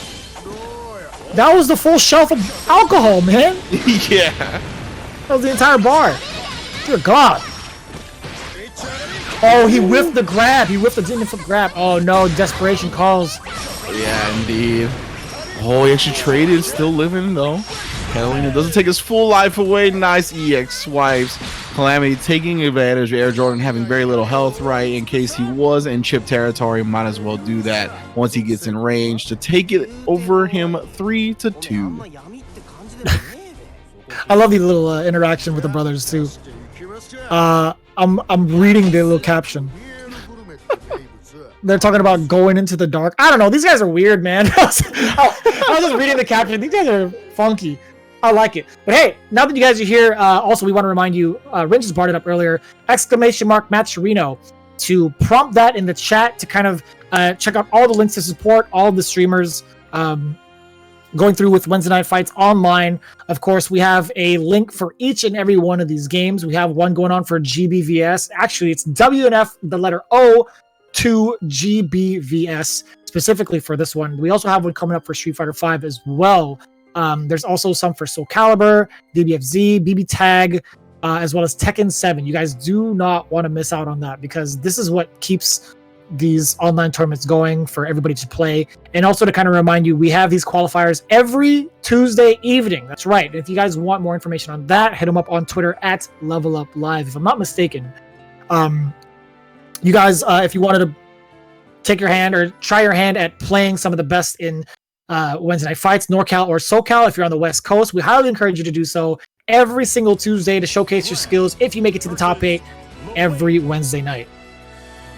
That was the full shelf of alcohol, man. Yeah. That was the entire bar. Dear God. Oh, he whiffed the grab. He whiffed the demon flip grab. Oh no, desperation calls. Yeah, indeed. Oh, he actually traded. Still living though. Catalina doesn't take his full life away. Nice EX swipes. Calamity taking advantage of Air Jordan having very little health, right? In case he was in chip territory, might as well do that once he gets in range to take it over him 3-2. I love the little interaction with the brothers too. I'm reading the little caption. They're talking about going into the dark. I don't know. These guys are weird, man. I was just reading the caption. These guys are funky. I like it. But hey, now that you guys are here, also we want to remind you, Ringe just brought it up earlier, exclamation mark Matt Chirino, to prompt that in the chat to kind of check out all the links to support all of the streamers going through with Wednesday Night Fights online. Of course, we have a link for each and every one of these games. We have one going on for GBVS. Actually, it's WNF, the letter O, to GBVS, specifically for this one. We also have one coming up for Street Fighter V as well. There's also some for Soul Calibur, DBFZ, BB Tag, as well as Tekken 7. You guys do not want to miss out on that because this is what keeps these online tournaments going for everybody to play. And also to kind of remind you, we have these qualifiers every Tuesday evening. That's right. If you guys want more information on that, hit them up on Twitter at leveluplive. If I'm not mistaken, you guys, if you wanted to take your hand or try your hand at playing some of the best in Wednesday Night Fights, NorCal or SoCal, if you're on the West Coast, we highly encourage you to do so every single Tuesday to showcase your skills if you make it to the top 8 every Wednesday night.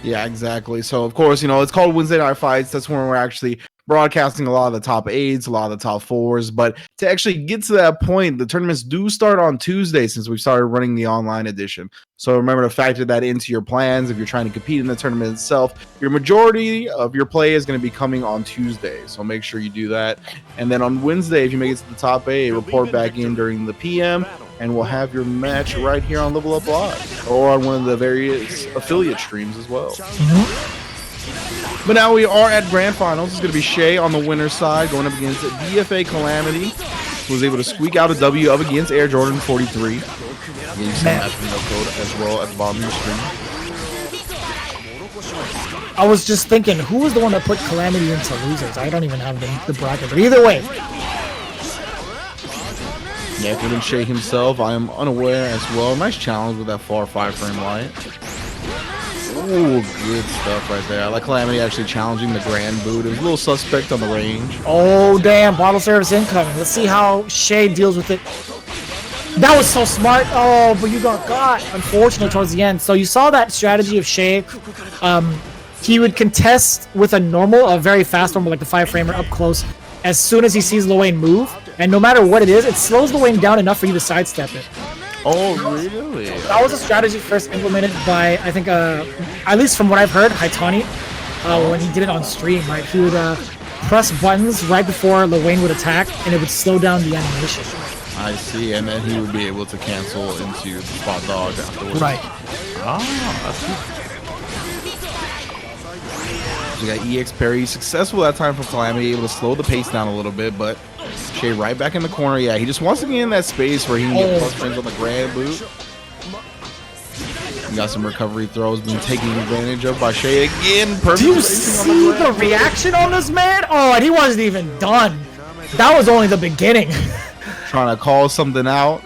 Yeah, exactly. So, of course, you know, it's called Wednesday Night Fights. That's when we're actually broadcasting a lot of the top 8s, a lot of the top 4s. But to actually get to that point, the tournaments do start on Tuesday since we've started running the online edition. So remember to factor that into your plans if you're trying to compete in the tournament itself. Your majority of your play is going to be coming on Tuesday, so make sure you do that. And then on Wednesday, if you make it to the top 8, report back in during the PM, and we'll have your match right here on Level Up Live or on one of the various affiliate streams as well. But now we are at Grand Finals. It's going to be Shay on the winner's side going up against DFA Calamity, who was able to squeak out a W up against Air Jordan 43. Again, you see that no code as well at the bottom of the screen. I was just thinking, who was the one that put Calamity into losers? I don't even have the bracket, but either way. Yeah, if it Shay himself, I am unaware as well. Nice challenge with that far 5-frame light. Ooh, good stuff right there. I like Calamity actually challenging the Granblue. It was a little suspect on the range. Oh, damn. Bottle service incoming. Let's see how Shay deals with it. That was so smart. Oh, but you got unfortunately towards the end. So you saw that strategy of Shay. He would contest with a very fast normal, like the 5-framer up close, as soon as he sees Lil move. And no matter what it is, it slows Lil down enough for you to sidestep it. Oh, really? That was a strategy first implemented by, I think, at least from what I've heard, Haitani, when he did it on stream, right? He would press buttons right before Lil would attack, and it would slow down the animation. I see, and then he would be able to cancel into the spot dodge afterwards. Right. Ah, that's good. We got EX parry, successful that time from Calamity, able to slow the pace down a little bit, but Shay right back in the corner. Yeah, he just wants to get in that space where he can get plus frames on the Granblue. He got some recovery throws being taken advantage of by Shay again. Perfect. Do you see the reaction on this man? Oh, and he wasn't even done. That was only the beginning. Trying to call something out.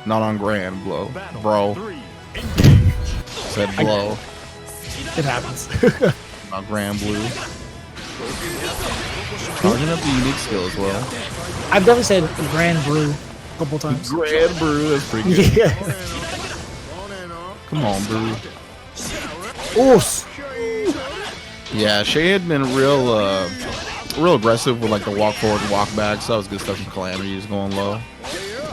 Not on Granblue, bro. Said blow. It happens. Not Granblue. Charging up the unique skill as well. I've definitely said Granblue a couple times. Granblue, that's pretty good. Yeah. Come on, Brew. Oof. Yeah, Shay had been real aggressive with like the walk forward, walk back. So that was good stuff from Calamity. He's going low.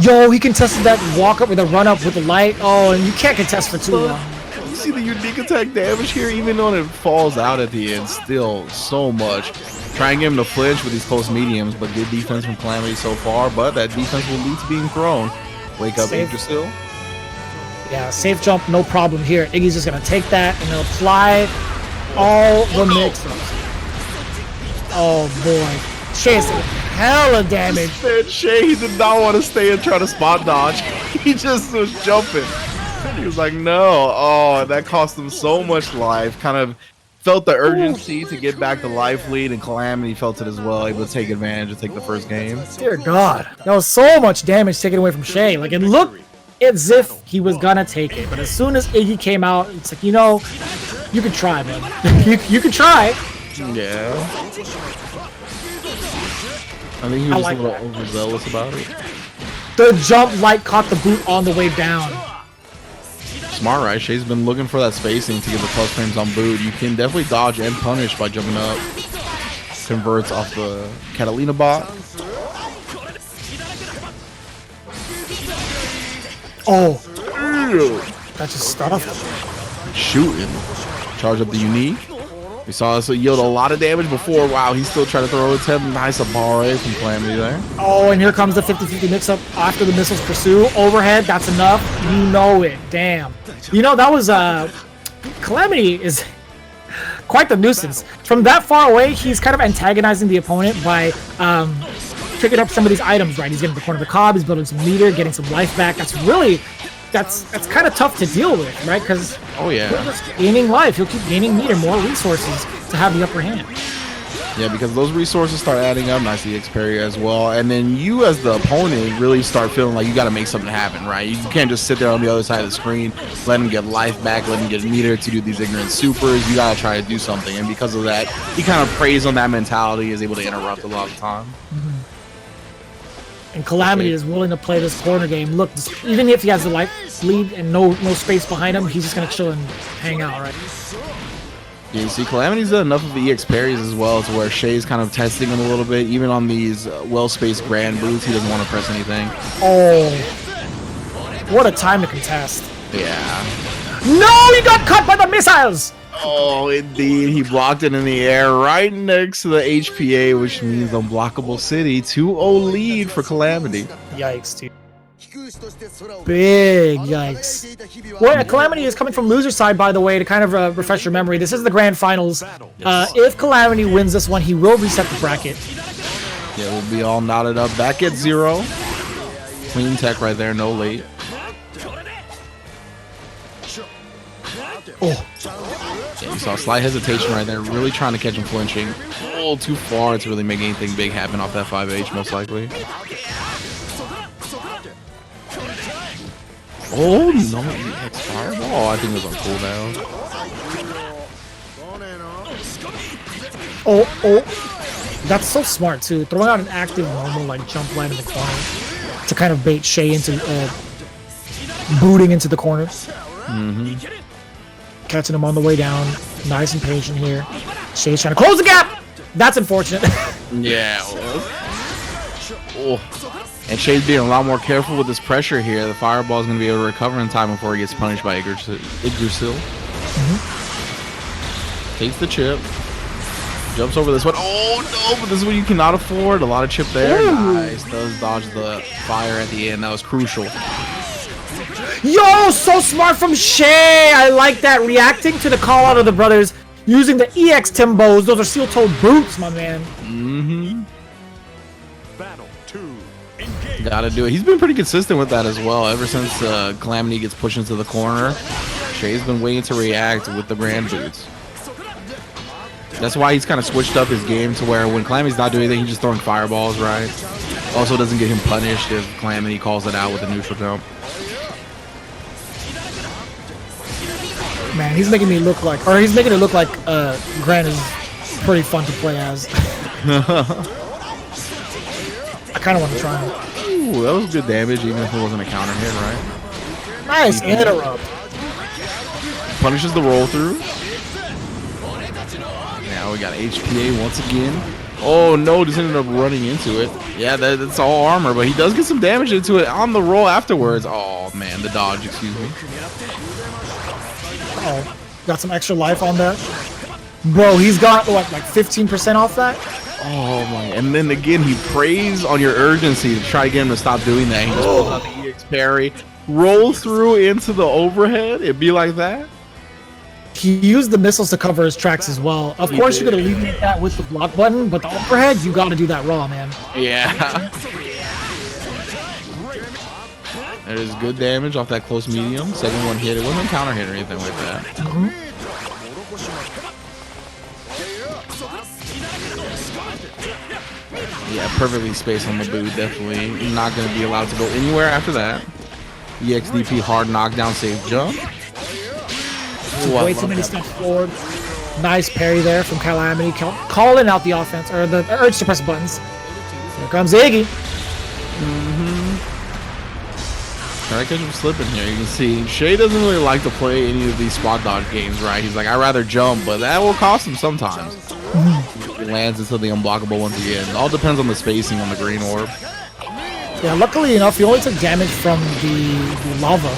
Yo, he contested that walk up with a run up with the light. Oh, and you can't contest for too long. You see the unique attack damage here, even though it falls out at the end, still so much. Try and get him to flinch with these close mediums, but good defense from Calamity so far. But that defense will lead to being thrown. Wake up, Yggdrasil. Yeah, safe jump, no problem here. Iggy's just gonna take that and he'll apply all the mix-ups. Oh boy. Shay's taking hella damage. Man, Shay did not want to stay and try to spot dodge. He just was jumping. He was like, no. Oh, that cost him so much life. Kind of felt the urgency to get back the life lead, and Calamity felt it as well, able to take advantage and take the first game. Dear God. That was so much damage taken away from Shay. Like, it looked as if he was gonna take it. But as soon as Iggy came out, it's like, you know, you can try, man. you can try. Yeah. I think he was like a little overzealous about it. The jump light caught the boot on the way down. Smart, right? Shay's been looking for that spacing to get the plus frames on boot. You can definitely dodge and punish by jumping up. Converts off the Catalina bot. Oh, Ew. that just stuffed. Shooting. Charge up the unique. We saw this yield a lot of damage before. Wow, he's still trying to throw his head. Nice bar from Calamity there. Oh, and here comes the 50-50 mix-up after the missiles pursue. Overhead, that's enough. You know it. Damn. You know, that was, Calamity is quite the nuisance. From that far away, he's kind of antagonizing the opponent by, picking up some of these items, right? He's getting the corner of the cob, he's building some meter, getting some life back. That's really... That's kind of tough to deal with, right? Because oh yeah, he'll just gaining life. He'll keep gaining meter, more resources to have the upper hand. Yeah, because those resources start adding up. Nice EX parry as well, and then you as the opponent really start feeling like you got to make something happen, right? You can't just sit there on the other side of the screen, let him get life back, let him get meter to do these ignorant supers. You got to try to do something, and because of that, he kind of preys on that mentality, is able to interrupt a lot of the time. Mm-hmm. And Calamity is willing to play this corner game. Look, even if he has the life lead and no space behind him, he's just gonna chill and hang out, right? Yeah, you see, Calamity's done enough of the EX parries as well to where Shay's kind of testing him a little bit. Even on these well-spaced Granblues, he doesn't want to press anything. Oh, what a time to contest! Yeah. No, he got cut by the missiles. Oh, indeed. He blocked it in the air right next to the HPA, which means Unblockable City. 2-0 lead for Calamity. Yikes, dude. Big yikes. Well, Calamity is coming from loser side, by the way, to kind of refresh your memory. This is the grand finals. If Calamity wins this one, he will reset the bracket. Yeah, we'll be all knotted up. Back at 0. Clean tech right there, no late. Oh. Yeah, you saw a slight hesitation right there, really trying to catch him flinching. A little too far to really make anything big happen off that 5H, most likely. Oh, no, EX Fireball. I think it was on cooldown. Oh. That's so smart, too. Throwing out an active normal, like, jump line in the corner to kind of bait Shay into, booting into the corner. Mm-hmm. Catching him on the way down. Nice and patient here. Shay's trying to close the gap! That's unfortunate. Yeah. Oh. And Shay's being a lot more careful with this pressure here. The fireball is going to be able to recover in time before he gets punished by Yggdrasil. Mm-hmm. Takes the chip. Jumps over this one. Oh, no, but this is what you cannot afford. A lot of chip there. Ooh. Nice. Does dodge the fire at the end. That was crucial. Yo, so smart from Shay. I like that. Reacting to the call out of the brothers using the EX Timbos. Those are steel-toed boots, my man. Mm-hmm. Battle 2. Engage. Gotta do it. He's been pretty consistent with that as well. Ever since Calamity gets pushed into the corner, Shay's been waiting to react with the brand boots. That's why he's kind of switched up his game to where when Calamity's not doing anything, he's just throwing fireballs, right? Also doesn't get him punished if Calamity calls it out with a neutral jump. Man, he's making me look like, or he's making it look like Gran is pretty fun to play as. I kind of want to try him. Ooh, that was good damage, even if it wasn't a counter hit, right? Nice interrupt. Punishes the roll through. Now we got HPA once again. Oh no, just ended up running into it. Yeah, that's all armor, but he does get some damage into it on the roll afterwards. Oh man, the dodge, excuse me. Oh, got some extra life on that. Bro, he's got what, like 15% off that? Oh my, and then again he preys on your urgency to try to get him to stop doing that. He just pulls out the EX parry. roll through into the overhead, it'd be like that. He used the missiles to cover his tracks as well. Of course, you're gonna alleviate that with the block button, but the overhead, you gotta do that raw, man. Yeah. There's good damage off that close medium. Second one hit. It wasn't a counter hit or anything like that. Yeah, perfectly spaced on the boot. Definitely not going to be allowed to go anywhere after that. EXDP hard knockdown, safe jump. Way too many steps forward. Nice parry there from Calamity, calling out the offense or the urge to press buttons. Here comes Iggy. Try to catch him slipping here. You can see Shay doesn't really like to play any of these spot dodge games, right? He's like, I'd rather jump, but that will cost him sometimes. He lands into the unblockable once again. It all depends on the spacing on the green orb. Yeah, luckily enough, he only took damage from the lava.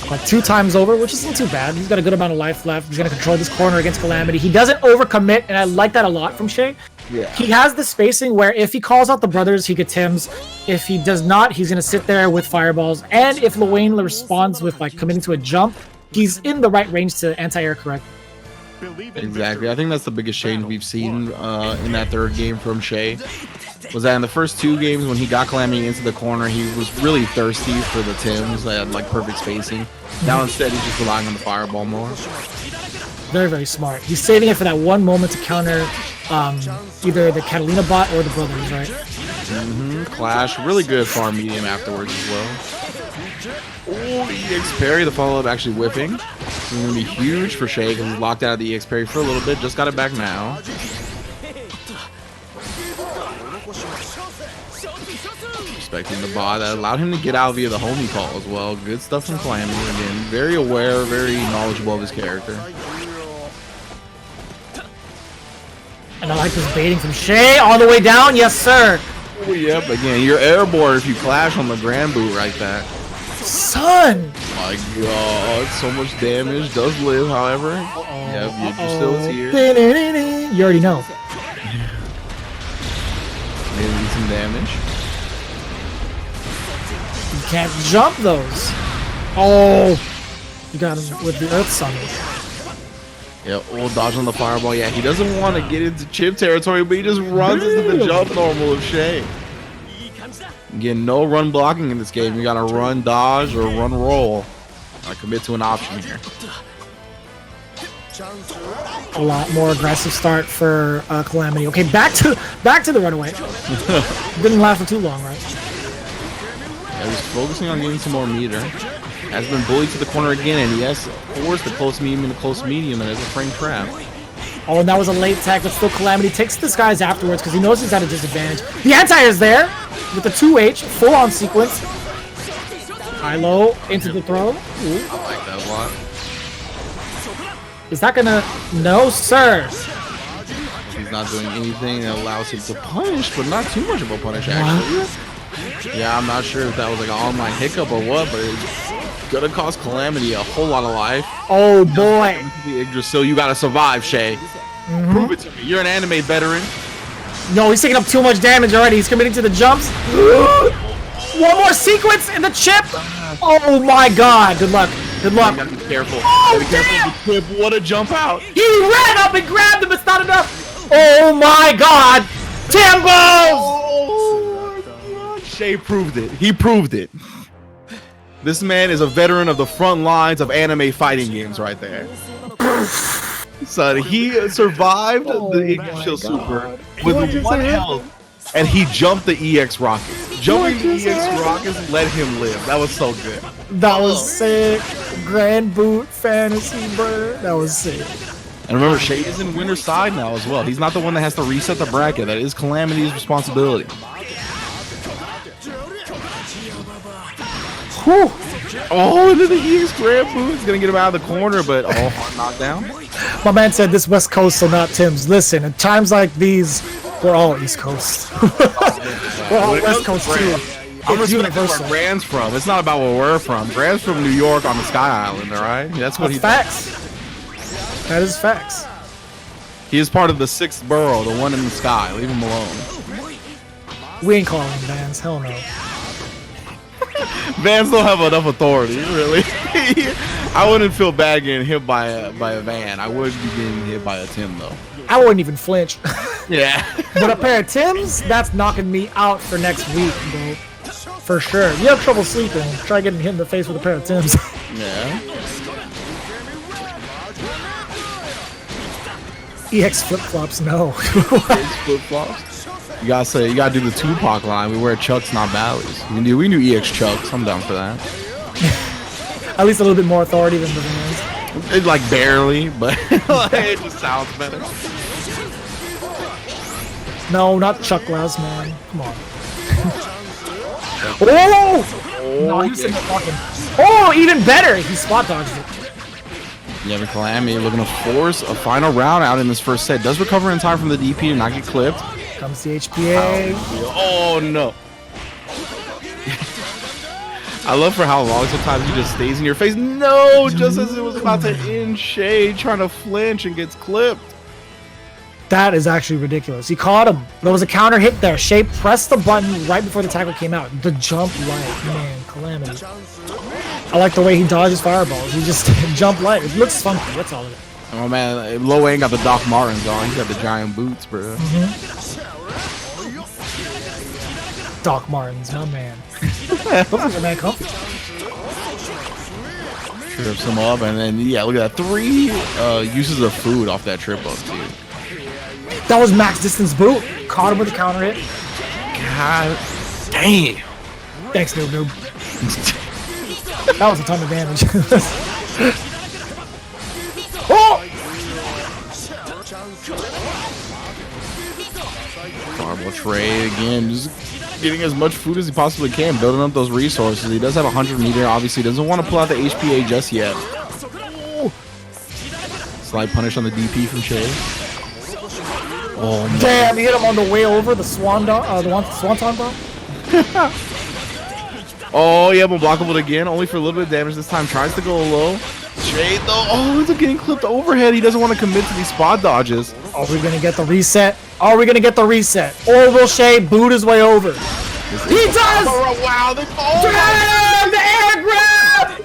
Like 2 times over, which isn't too bad. He's got a good amount of life left. He's going to control this corner against Calamity. He doesn't overcommit, and I like that a lot from Shay. Yeah. He has the spacing where if he calls out the brothers, he gets Tims. If he does not, he's going to sit there with fireballs. And if Luane responds with like committing to a jump, he's in the right range to anti-air correct. Exactly. I think that's the biggest change we've seen in that third game from Shay. Was that in the first 2 games when he got Calamity into the corner, he was really thirsty for the Tims that had like perfect spacing. Now instead he's just relying on the fireball more. Very, very smart. He's saving it for that one moment to counter either the Catalina bot or the brothers, right? Clash. Really good farm medium afterwards as well. Oh, EX parry. The follow-up actually whiffing. It's going to be huge for Shay because he's locked out of the EX parry for a little bit. Just got it back now. Respecting the bot. That allowed him to get out via the homie call as well. Good stuff from Calamity. Again, very aware, very knowledgeable of his character. And I like this baiting from Shay all the way down. Yes, sir. Oh, yep. Again, you're airborne if you clash on the Granblue like that. Son. My God, so much damage. Does live, however. Yep, you're still here. You already know. Maybe some damage. You can't jump those. Oh, you got him with the Earth Summon. Yeah, old dodge on the fireball. Yeah, he doesn't want to get into chip territory, but he just runs into the jump normal of Shay. Again, no run blocking in this game. You gotta run dodge or run roll. I commit to an option here. A lot more aggressive start for Calamity. Okay, back to the runaway. Didn't last for too long, right? Yeah, he's focusing on getting some more meter. Has been bullied to the corner again, and yes, of course, the close medium and the close medium, and there's a frame trap. Oh, and that was a late tag, but still Calamity takes this guy's afterwards because he knows he's at a disadvantage. The anti is there with the 2H, full on sequence. High low into the throw. Ooh. I like that a lot. Is that gonna? No, sir. He's not doing anything that allows him to punish, but not too much of a punish, actually. Yeah, I'm not sure if that was like an online hiccup or what, but it's gonna cost Calamity a whole lot of life. Oh boy. The Yggdrasil, you gotta survive, Shay. Prove it to me. You're an anime veteran. No, he's taking up too much damage already. He's committing to the jumps. One more sequence in the chip. Oh my God. Good luck. Good luck. You gotta be careful. Oh, gotta be careful with the chip. What a jump out. He ran up and grabbed him. It's not enough. Oh my God. Timbo. Oh, God. Shay proved it. He proved it. This man is a veteran of the front lines of anime fighting games right there. Son, he survived the Yggdrasil Super with 1 health, and he jumped the EX rockets. Jumping the EX rockets let him live. That was so good. That was sick. Grand Boot Fantasy, brother. That was sick. And remember, Shay is in winner's side now as well. He's not the one that has to reset the bracket. That is Calamity's responsibility. Whew. Oh, into the EX Granblue. He's going to get him out of the corner, but hard knockdown. My man said this West Coast, so not Tim's. Listen, at times like these, we're all East Coast. We're all West Coast too. I'm It's respecting universal. where Grant's from. It's not about where we're from. Grant's from New York on the Sky Island, all right? That's what he's. Facts. That is facts. He is part of the 6th borough, the one in the sky. Leave him alone. We ain't calling bands. Hell no. Vans don't have enough authority, really. I wouldn't feel bad getting hit by a van. I would be getting hit by a Tim though. I wouldn't even flinch. Yeah. But a pair of Tims, that's knocking me out for next week, bro. For sure. You have trouble sleeping, try getting hit in the face with a pair of Tims. Yeah. EX flip-flops, no. Flip flops. You gotta do the Tupac line. We wear Chucks, not Bally's. We knew EX Chucks. I'm down for that. At least a little bit more authority than the Vans. It's like barely, but it just sounds better. No, not Chuck Glass, man. Come on. Oh! No, he was single fucking. Oh, even better! He spot dodged it. Yeah, but Calamity looking to force a final round out in this first set. Does recover in time from the DP to not get clipped. Comes the HPA. Oh no. I love for how long sometimes he just stays in your face. No, just as it was about to end, Shay trying to flinch and gets clipped. That is actually ridiculous. He caught him. There was a counter hit there. Shay pressed the button right before the tackle came out. The jump light, man, Calamity. I like the way he dodges fireballs. He just jump light. It looks funky. That's all it is. Oh man, Low ain't got the Doc Martens on. He's got the giant boots, bro. Doc Martens, my man. Those are man comfy. Trips him up, and then yeah, look at that. 3 uses of food off that trip up too. That was max distance boot. Caught him with a counter hit. God damn. Thanks, noob. That was a ton of damage. Oh! Fireball Trey again, just getting as much food as he possibly can, building up those resources. He does have a 100-meter. Obviously, doesn't want to pull out the HPA just yet. Slight punish on the DP from Shay. Oh no. Damn, he hit him on the way over the swanton bomb. Oh, yeah, unblockable again, only for a little bit of damage this time. Tries to go low. Shay, though, oh, ends up getting clipped overhead. He doesn't want to commit to these spot dodges. Are we going to get the reset? Are we going to get the reset? Or will Shay boot his way over? He does! Oh, wow, they fall. Damn, the air grab!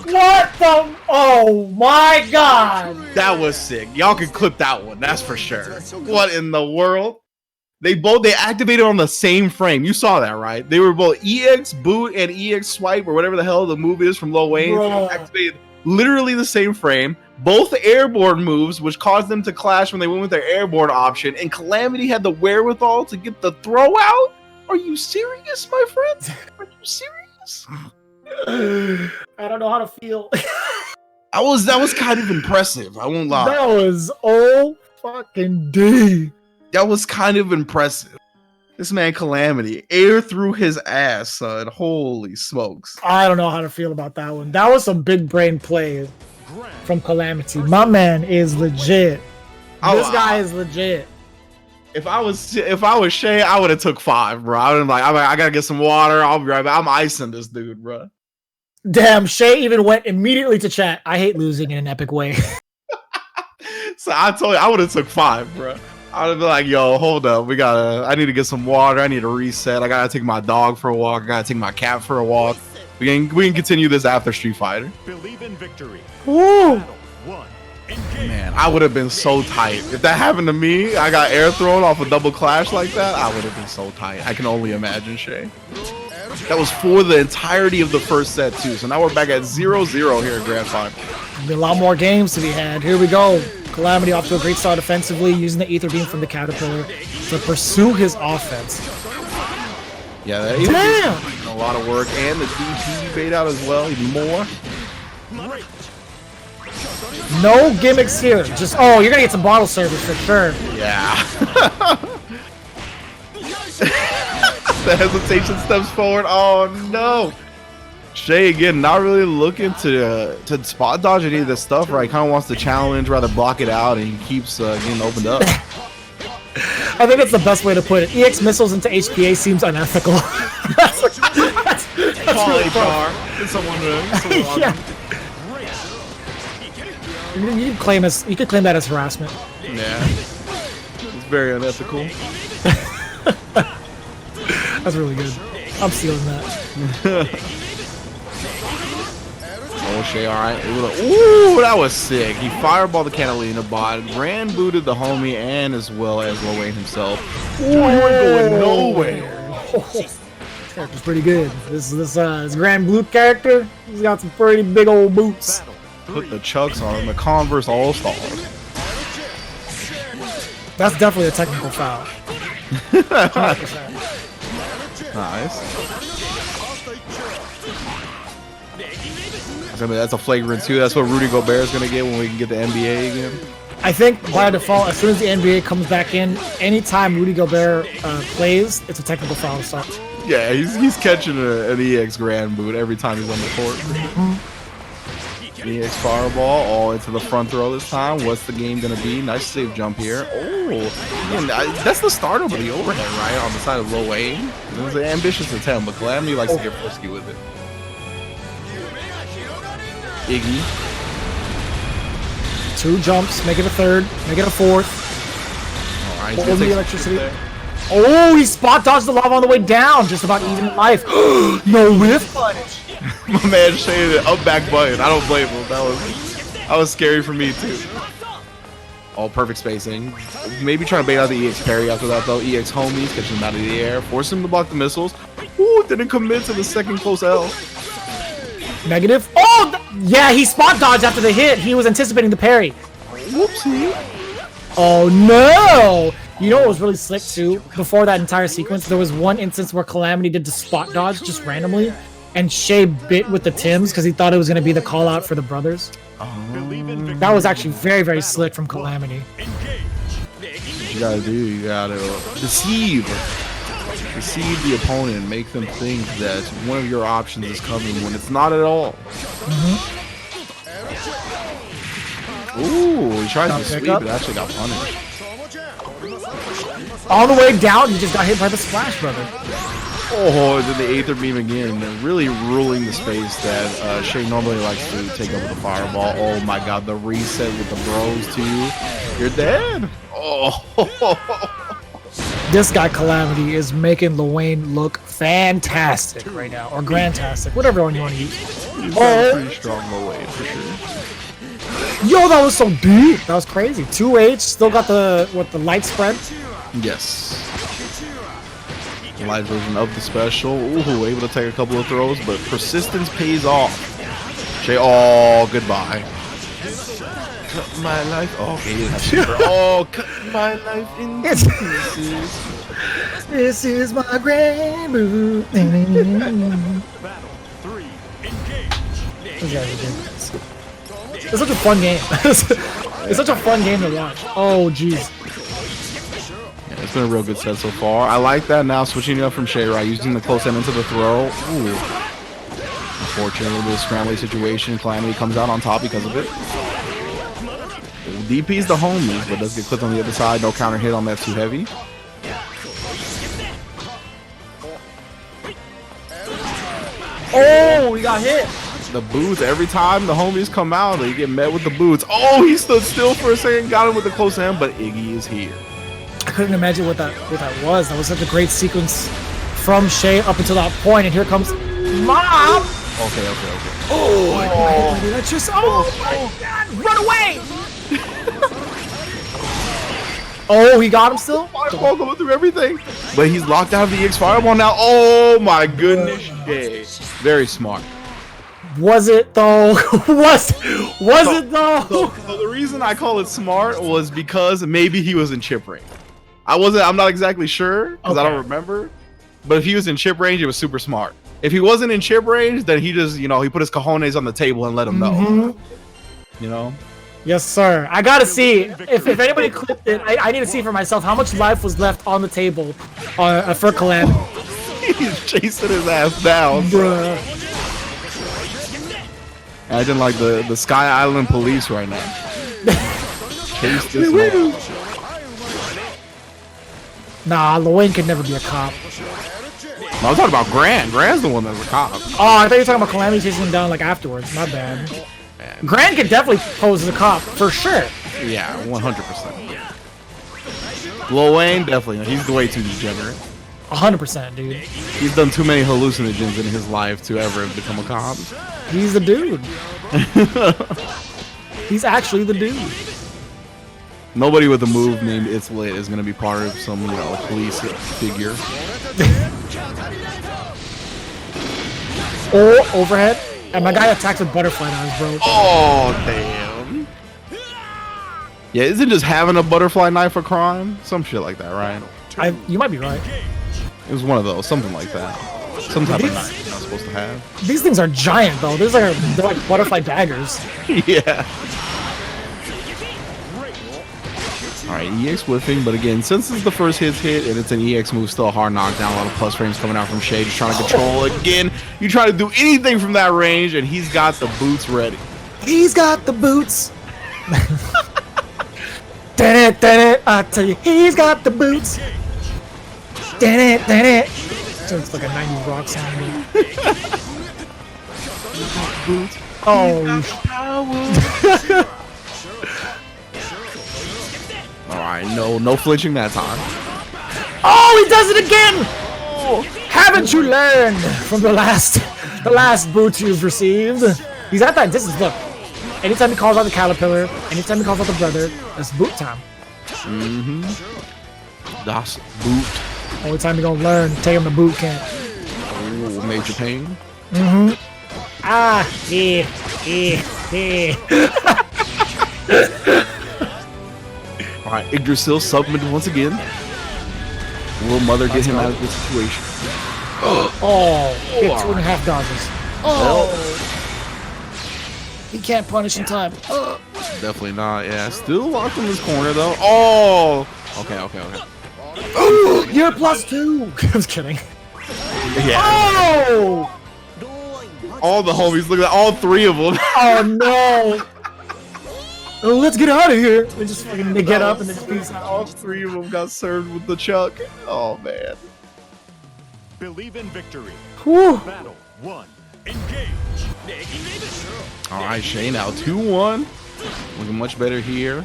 What the? Oh, my God. That was sick. Y'all can clip that one, that's for sure. What in the world? They activated on the same frame. You saw that, right? They were both EX boot and EX swipe or whatever the hell the move is from Lil Wayne. Bro. Activated literally the same frame. Both airborne moves, which caused them to clash when they went with their airborne option. And Calamity had the wherewithal to get the throw out. Are you serious, my friend? Are you serious? I don't know how to feel. That was kind of impressive. I won't lie. That was oh fucking D. That was kind of impressive. This man Calamity air through his ass, son. Holy smokes. I don't know how to feel about that one. That was some big brain play from Calamity. My man is legit. This guy is legit. If I was Shay, I would have took 5, bro. I would have like, I gotta get some water. I'll be right back. I'm icing this dude, bro. Damn, Shay even went immediately to chat. I hate losing in an epic way. So I told you, I would have took 5, bro. I would have been like, yo, hold up. I need to get some water. I need to reset. I gotta take my dog for a walk. I gotta take my cat for a walk. We can continue this after Street Fighter. Believe in victory. Woo! Man, I would have been so tight. If that happened to me, I got air thrown off a double clash like that, I would have been so tight. I can only imagine, Shay. That was for the entirety of the first set, too. So now we're back at 0-0 here at Grand Final. There'll be a lot more games to be had. Here we go. Calamity off to a great start offensively, using the Ether Beam from the Caterpillar to pursue his offense. Yeah, that is a lot of work, and the DP bait out as well, even more. No gimmicks here. Just, oh, you're gonna get some bottle service for sure. Yeah. The hesitation steps forward. Oh no. Shay again, not really looking to spot dodge any of this stuff, right? Kind of wants to challenge, rather block it out, and he keeps getting opened up. I think that's the best way to put it. EX missiles into HPA seems unethical. that's really HR. Someone yeah. You could claim that as harassment. Yeah. It's very unethical. That's really good. I'm stealing that. Shay, all right. Ooh, that was sick. He fireballed the Catalina bot, Grand booted the homie, and as well as Lil Wayne himself. Ooh, he went going nowhere. This character's pretty good. This Granblue character, he's got some pretty big old boots. Put the chucks on him, the Converse All-Stars. That's definitely a technical foul. 100%. Nice. That's a flagrant 2. That's what Rudy Gobert is going to get when we can get the NBA again. I think by default, as soon as the NBA comes back in, anytime Rudy Gobert plays, it's a technical foul to start. Yeah, he's catching an EX Grand boot every time he's on the court. EX fireball all into the front throw this time. What's the game going to be? Nice safe jump here. Oh, man, that's the start of the overhead, right? On the side of Lil Wayne. It was an ambitious attempt, but Calamity likes to get frisky with it. Iggy. 2 jumps, make it a 3rd, make it a 4th. All right, Hold the electricity. Oh, he spot dodged the lava on the way down, just about even in life. No whiff punish. My man shaded it up back button. I don't blame him. That was scary for me too. All perfect spacing. Maybe trying to bait out the EX parry after that though. EX homies catching him out of the air, force him to block the missiles. Ooh, didn't commit to the second close L. Negative. Oh, yeah, he spot dodged after the hit. He was anticipating the parry. Whoopsie. Oh no! You know what was really slick too? Before that entire sequence, there was one instance where Calamity did the spot dodge just randomly, and Shay bit with the Tims because he thought it was going to be the call out for the brothers. That was actually very, very slick from Calamity. What you gotta do, you gotta deceive the opponent, make them think that one of your options is coming when it's not at all. Ooh, he tried to sweep, but actually got punished. All the way down, he just got hit by the Splash Brother. Oh, then the Aether Beam again, really ruling the space that Shay normally likes to take over the fireball. Oh my god, the reset with the bros too. You're dead. Oh. This guy Calamity is making Lil Wayne look fantastic right now, or grandtastic, whatever one you want to use. He's got a pretty strong Lil Wayne for sure. Yo, that was so deep. That was crazy. 2H, still got the light spread. Yes. Light version of the special. Ooh, able to take a couple of throws, but persistence pays off. Shay, oh, goodbye. Cut my life. Oh, okay, he didn't have super. Oh, cut my life in pieces. This is my Granblue. Battle 3, engage. It's such a fun game. It's such a fun game to watch. Oh, jeez. Yeah, it's been a real good set so far. I like that now, switching it up from Shay, right? Using the close end into the throw. Ooh. Unfortunately, a little bit of scrambling situation. Calamity comes out on top because of it. DP's the homies, but does get clipped on the other side. No counter hit on that too heavy. Oh, we got hit. The boots, every time the homies come out, they get met with the boots. Oh, he stood still for a second, got him with the close end, but Iggy is here. I couldn't imagine what that was. That was such a great sequence from Shay up until that point, and here comes Mom. Okay. Oh my God! Run away! Oh, he got him still? Fireball going through everything. But he's locked out of the EX Fireball now. Oh my goodness, Shay. Very smart. Was it though? was it though? So the reason I call it smart was because maybe he was in chip range. I'm not exactly sure because I don't remember. But if he was in chip range, it was super smart. If he wasn't in chip range, then he just, he put his cojones on the table and let him know. You know? Yes, sir. I gotta see if anybody clipped it. I need to see for myself how much life was left on the table for Calamity. He's chasing his ass down. Bruh. Imagine like the Sky Island police right now. Chase this man. Nah, Lil Wayne could never be a cop. No, I'm talking about Grant. Grant's the one that's a cop. Oh, I thought you were talking about Calamity chasing him down like afterwards. My bad. Grant could definitely pose as a cop for sure. Yeah, 100%. Lil Wayne, definitely. He's way too degenerate. 100%, dude. He's done too many hallucinogens in his life to ever become a cop. He's the dude. He's actually the dude. Nobody with a move named It's Lit is gonna be part of some, you know, police figure. Oh, overhead. And my guy attacks with butterfly knives, bro. Oh, damn. Yeah, isn't just having a butterfly knife a crime? Some shit like that, right? You might be right. It was one of those, something like that. Some type of knife you're not supposed to have. These things are giant, though. They're like butterfly daggers. Yeah. Alright, EX whiffing, but again, since it's the first hit and it's an EX move, still a hard knockdown, a lot of plus frames coming out from Shay, just trying to control. Again, you try to do anything from that range, and he's got the boots ready. He's got the boots. I tell you, he's got the boots. So it's like a 90s rock song. Boots. Oh. Alright, no flinching that time. Oh, he does it again! Oh, haven't you learned from the last boots you've received? He's at that distance. Look, anytime he calls out the caterpillar, anytime he calls out the brother, that's boot time. Das Boot. Only time you're gonna learn, take him to boot camp. Oh, major pain. Ah, yeah. Alright, Yggdrasil submitted once again. Will Mother get him out of this situation? Oh, hit 2.5 dodges. Oh, he can't punish in time. Definitely not, yeah. Still locked in this corner though. Oh! Okay. Ooh, you're +2. I was kidding. Yeah. Oh! All the homies, look at that, all three of them. Oh no! Oh, let's get out of here. They get up and they just peace out. All three of them got served with the chuck. Oh man. Believe in victory. Whew. Battle 1. Engage. Alright, Shay now 2-1. Looking much better here.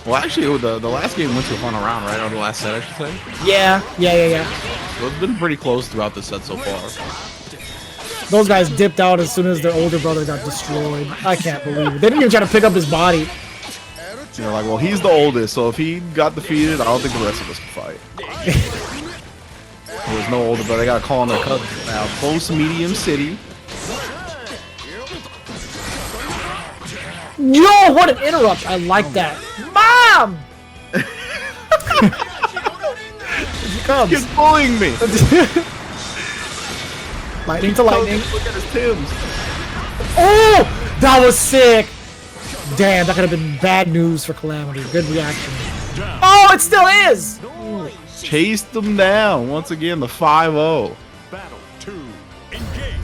Well, actually, the last game went to a final round, right? Or the last set, I should say. Yeah. So it's been pretty close throughout the set so far. Those guys dipped out as soon as their older brother got destroyed. I can't believe it. They didn't even try to pick up his body. You're like, well, he's the oldest, so if he got defeated, I don't think the rest of us can fight. There's no older brother. They gotta call on their cousin now. Close medium city. Yo, what an interrupt! I like that. Mom! Here he comes. He's bullying me. Lightning to lightning. Look at his Tims. Oh! That was sick! Damn, that could have been bad news for Calamity. Good reaction. Oh, it still is! Chased them down. Once again, the 5-0. Battle 2. Engage.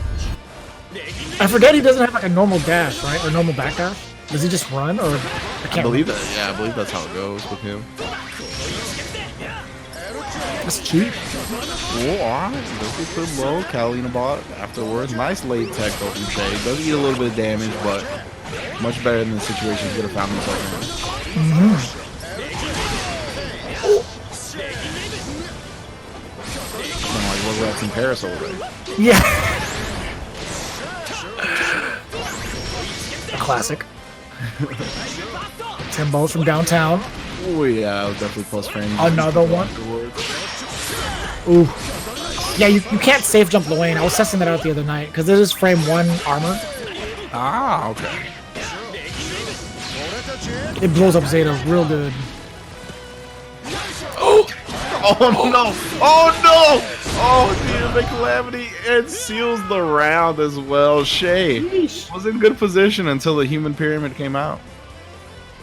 I forget he doesn't have like a normal dash, right? Or normal backdash? Does he just run? Or I believe that. Yeah, I believe that's how it goes with him. That's cheap. Oh, alright. Look at the low. Kalina bot afterwards. Nice late tech though from Shay. Does eat a little bit of damage, but much better than the situation he could have found himself in. Sound like Rugrats in Paris already. Yeah. A classic. Timbo's from downtown. Oh yeah, it was definitely plus frame. Another one. Ooh. Yeah, you can't safe jump Luane. I was testing that out the other night because it is frame 1 armor. Ah, okay. It blows up Zeta real good. Oh no! Oh no! Oh dear, the Calamity and seals the round as well. Shay was in good position until the human pyramid came out.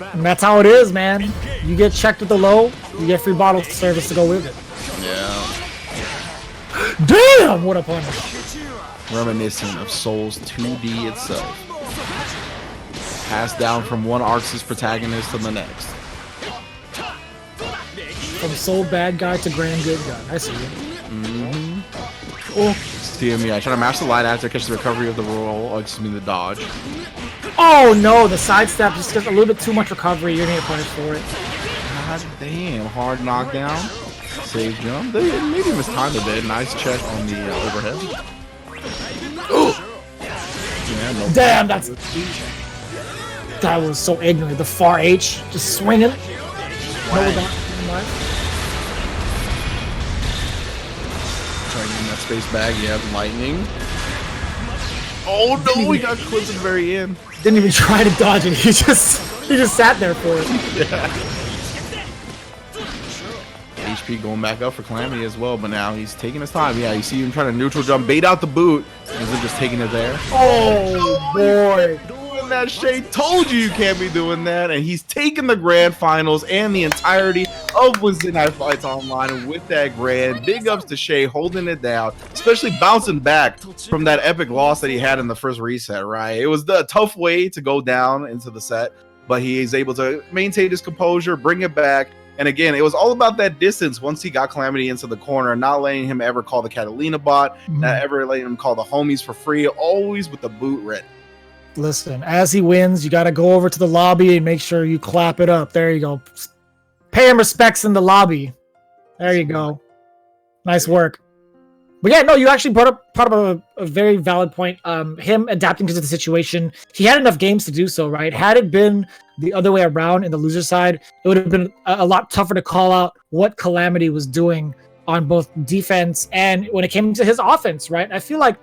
And that's how it is, man. You get checked with the low, you get free bottle service to go with it. Yeah. Damn, what a punish. Reminiscent of Soul's 2D itself. Passed down from one Arx's protagonist to the next. From Soul bad guy to grand good guy. I see you. Oh, see him, yeah. Trying to match the light after catch the recovery of the roll. Oh, excuse me, the dodge. Oh no, the sidestep just gets a little bit too much recovery. You're gonna get punished for it. God damn, hard knockdown. Save jump. They maybe mistimed a bit. Nice check on the overhead. Yeah, Yeah, no Damn, that was so ignorant. The far H, just swinging. No, trying to get in that space bag. Yeah, lightning. Oh no, he got clipped at the very end. Didn't even try to dodge it. He just sat there for it. Yeah. HP going back up for Calamity as well, but now he's taking his time. Yeah, you see him trying to neutral jump, bait out the boot. Is it just taking it there? Oh boy. Doing that, Shay. Told you can't be doing that. And he's taking the grand finals and the entirety of Weds Night Fights Online. And with that grand, big ups to Shay holding it down, especially bouncing back from that epic loss that he had in the first reset, right? It was the tough way to go down into the set, but he is able to maintain his composure, bring it back. And again, it was all about that distance once he got Calamity into the corner, not letting him ever call the Catalina bot, not ever letting him call the homies for free, always with the boot ready. Listen, as he wins, you got to go over to the lobby and make sure you clap it up. There you go. Pay him respects in the lobby. There you go. Nice work. But yeah, no, you actually brought up a very valid point. Him adapting to the situation. He had enough games to do so, right? Had it been the other way around in the loser side, it would have been a lot tougher to call out what Calamity was doing on both defense and when it came to his offense, right? I feel like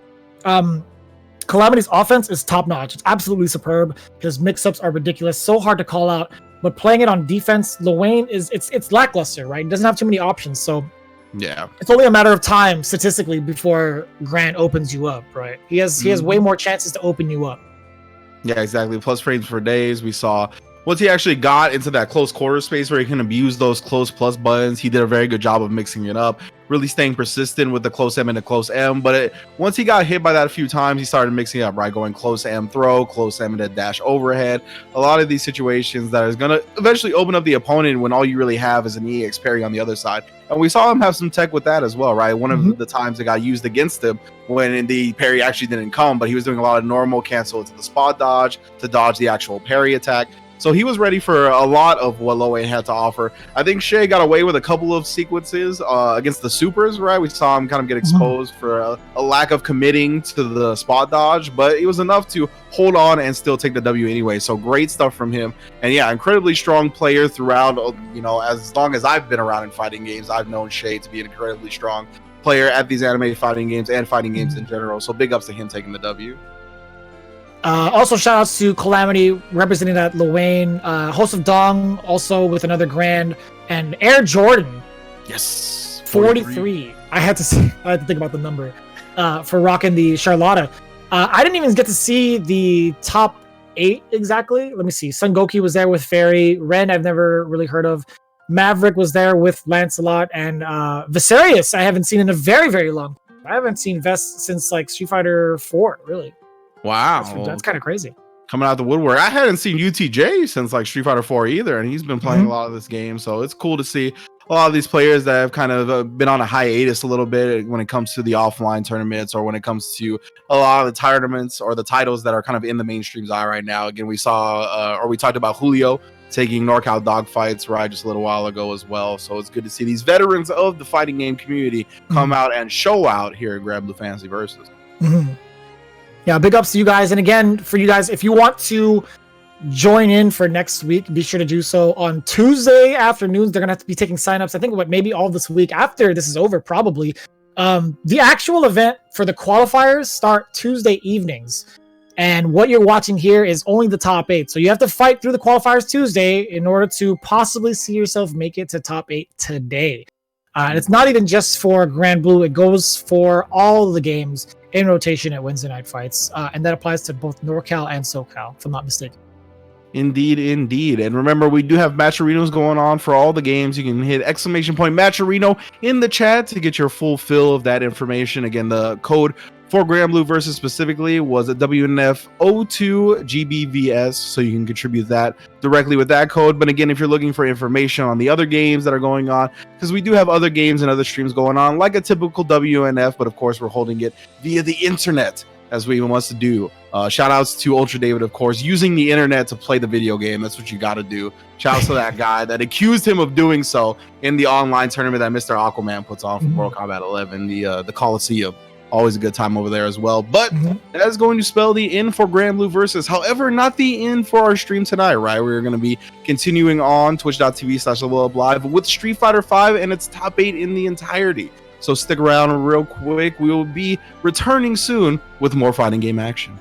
Calamity's offense is top-notch. It's absolutely superb. His mix-ups are ridiculous. So hard to call out. But playing it on defense, Lwane it's lackluster, right? He doesn't have too many options, so yeah, it's only a matter of time statistically before Grant opens you up, right? He has way more chances to open you up. Yeah, exactly. Plus frames for days. We saw once he actually got into that close quarter space where he can abuse those close plus buttons, he did a very good job of mixing it up, really staying persistent with the close M and the close M. But once he got hit by that a few times, he started mixing it up, right? Going close M throw, close M and a dash overhead. A lot of these situations that is going to eventually open up the opponent when all you really have is an EX parry on the other side. And we saw him have some tech with that as well, right? One of the times it got used against him when the parry actually didn't come, but he was doing a lot of normal cancel into the spot dodge to dodge the actual parry attack. So he was ready for a lot of what Lwane had to offer. I think Shay got away with a couple of sequences against the supers, right? We saw him kind of get exposed for a lack of committing to the spot dodge, but it was enough to hold on and still take the W anyway. So great stuff from him. And yeah, incredibly strong player throughout, you know, as long as I've been around in fighting games, I've known Shay to be an incredibly strong player at these anime fighting games and fighting games in general. So big ups to him taking the W. Also, shout outs to Calamity representing that Lwane, Host of Dong also with another grand, and Air Jordan. Yes, 43. I had to think about the number for rocking the Charlotta. I didn't even get to see the top 8 exactly. Let me see. Son Goku was there with Fairy. Ren, I've never really heard of. Maverick was there with Lancelot, and Viserius I haven't seen in a very, very long time. I haven't seen Vest since like Street Fighter 4, really. Wow, That's kind of crazy. Coming out the woodwork. I hadn't seen UTJ since like Street Fighter 4 either, and he's been playing a lot of this game, so it's cool to see a lot of these players that have kind of been on a hiatus a little bit when it comes to the offline tournaments or when it comes to a lot of the tournaments or the titles that are kind of in the mainstream's eye right now. Again, we saw or we talked about Julio taking NorCal dogfights right just a little while ago as well, so it's good to see these veterans of the fighting game community come out and show out here at Granblue Fantasy Versus. Yeah, big ups to you guys. And again, for you guys, if you want to join in for next week, be sure to do so on Tuesday afternoons. They're going to have to be taking signups, I think, maybe all this week after this is over, probably. The actual event for the qualifiers start Tuesday evenings. And what you're watching here is only the top 8. So you have to fight through the qualifiers Tuesday in order to possibly see yourself make it to top 8 today. And it's not even just for Granblue. It goes for all the games in rotation at Weds Night Fights. And that applies to both NorCal and SoCal, if I'm not mistaken. Indeed, indeed. And remember, we do have matcharinos going on for all the games. You can hit !matcharino in the chat to get your full fill of that information. Again, the code for Granblue versus specifically was a WNF2020 GBVS, so you can contribute that directly with that code. But again, if you're looking for information on the other games that are going on, because we do have other games and other streams going on, like a typical WNF, but of course we're holding it via the internet, as we must do. Shout outs to Ultra David, of course, using the internet to play the video game. That's what you got to do. Shout outs to that guy that accused him of doing so in the online tournament that Mr. Aquaman puts on for Mortal Kombat 11, the Coliseum Always a good time over there as well. But that is going to spell the end for Granblue Versus. However, not the end for our stream tonight, right? We're going to be continuing on twitch.tv/leveluplive with Street Fighter V and its top 8 in the entirety. So stick around real quick. We will be returning soon with more fighting game action.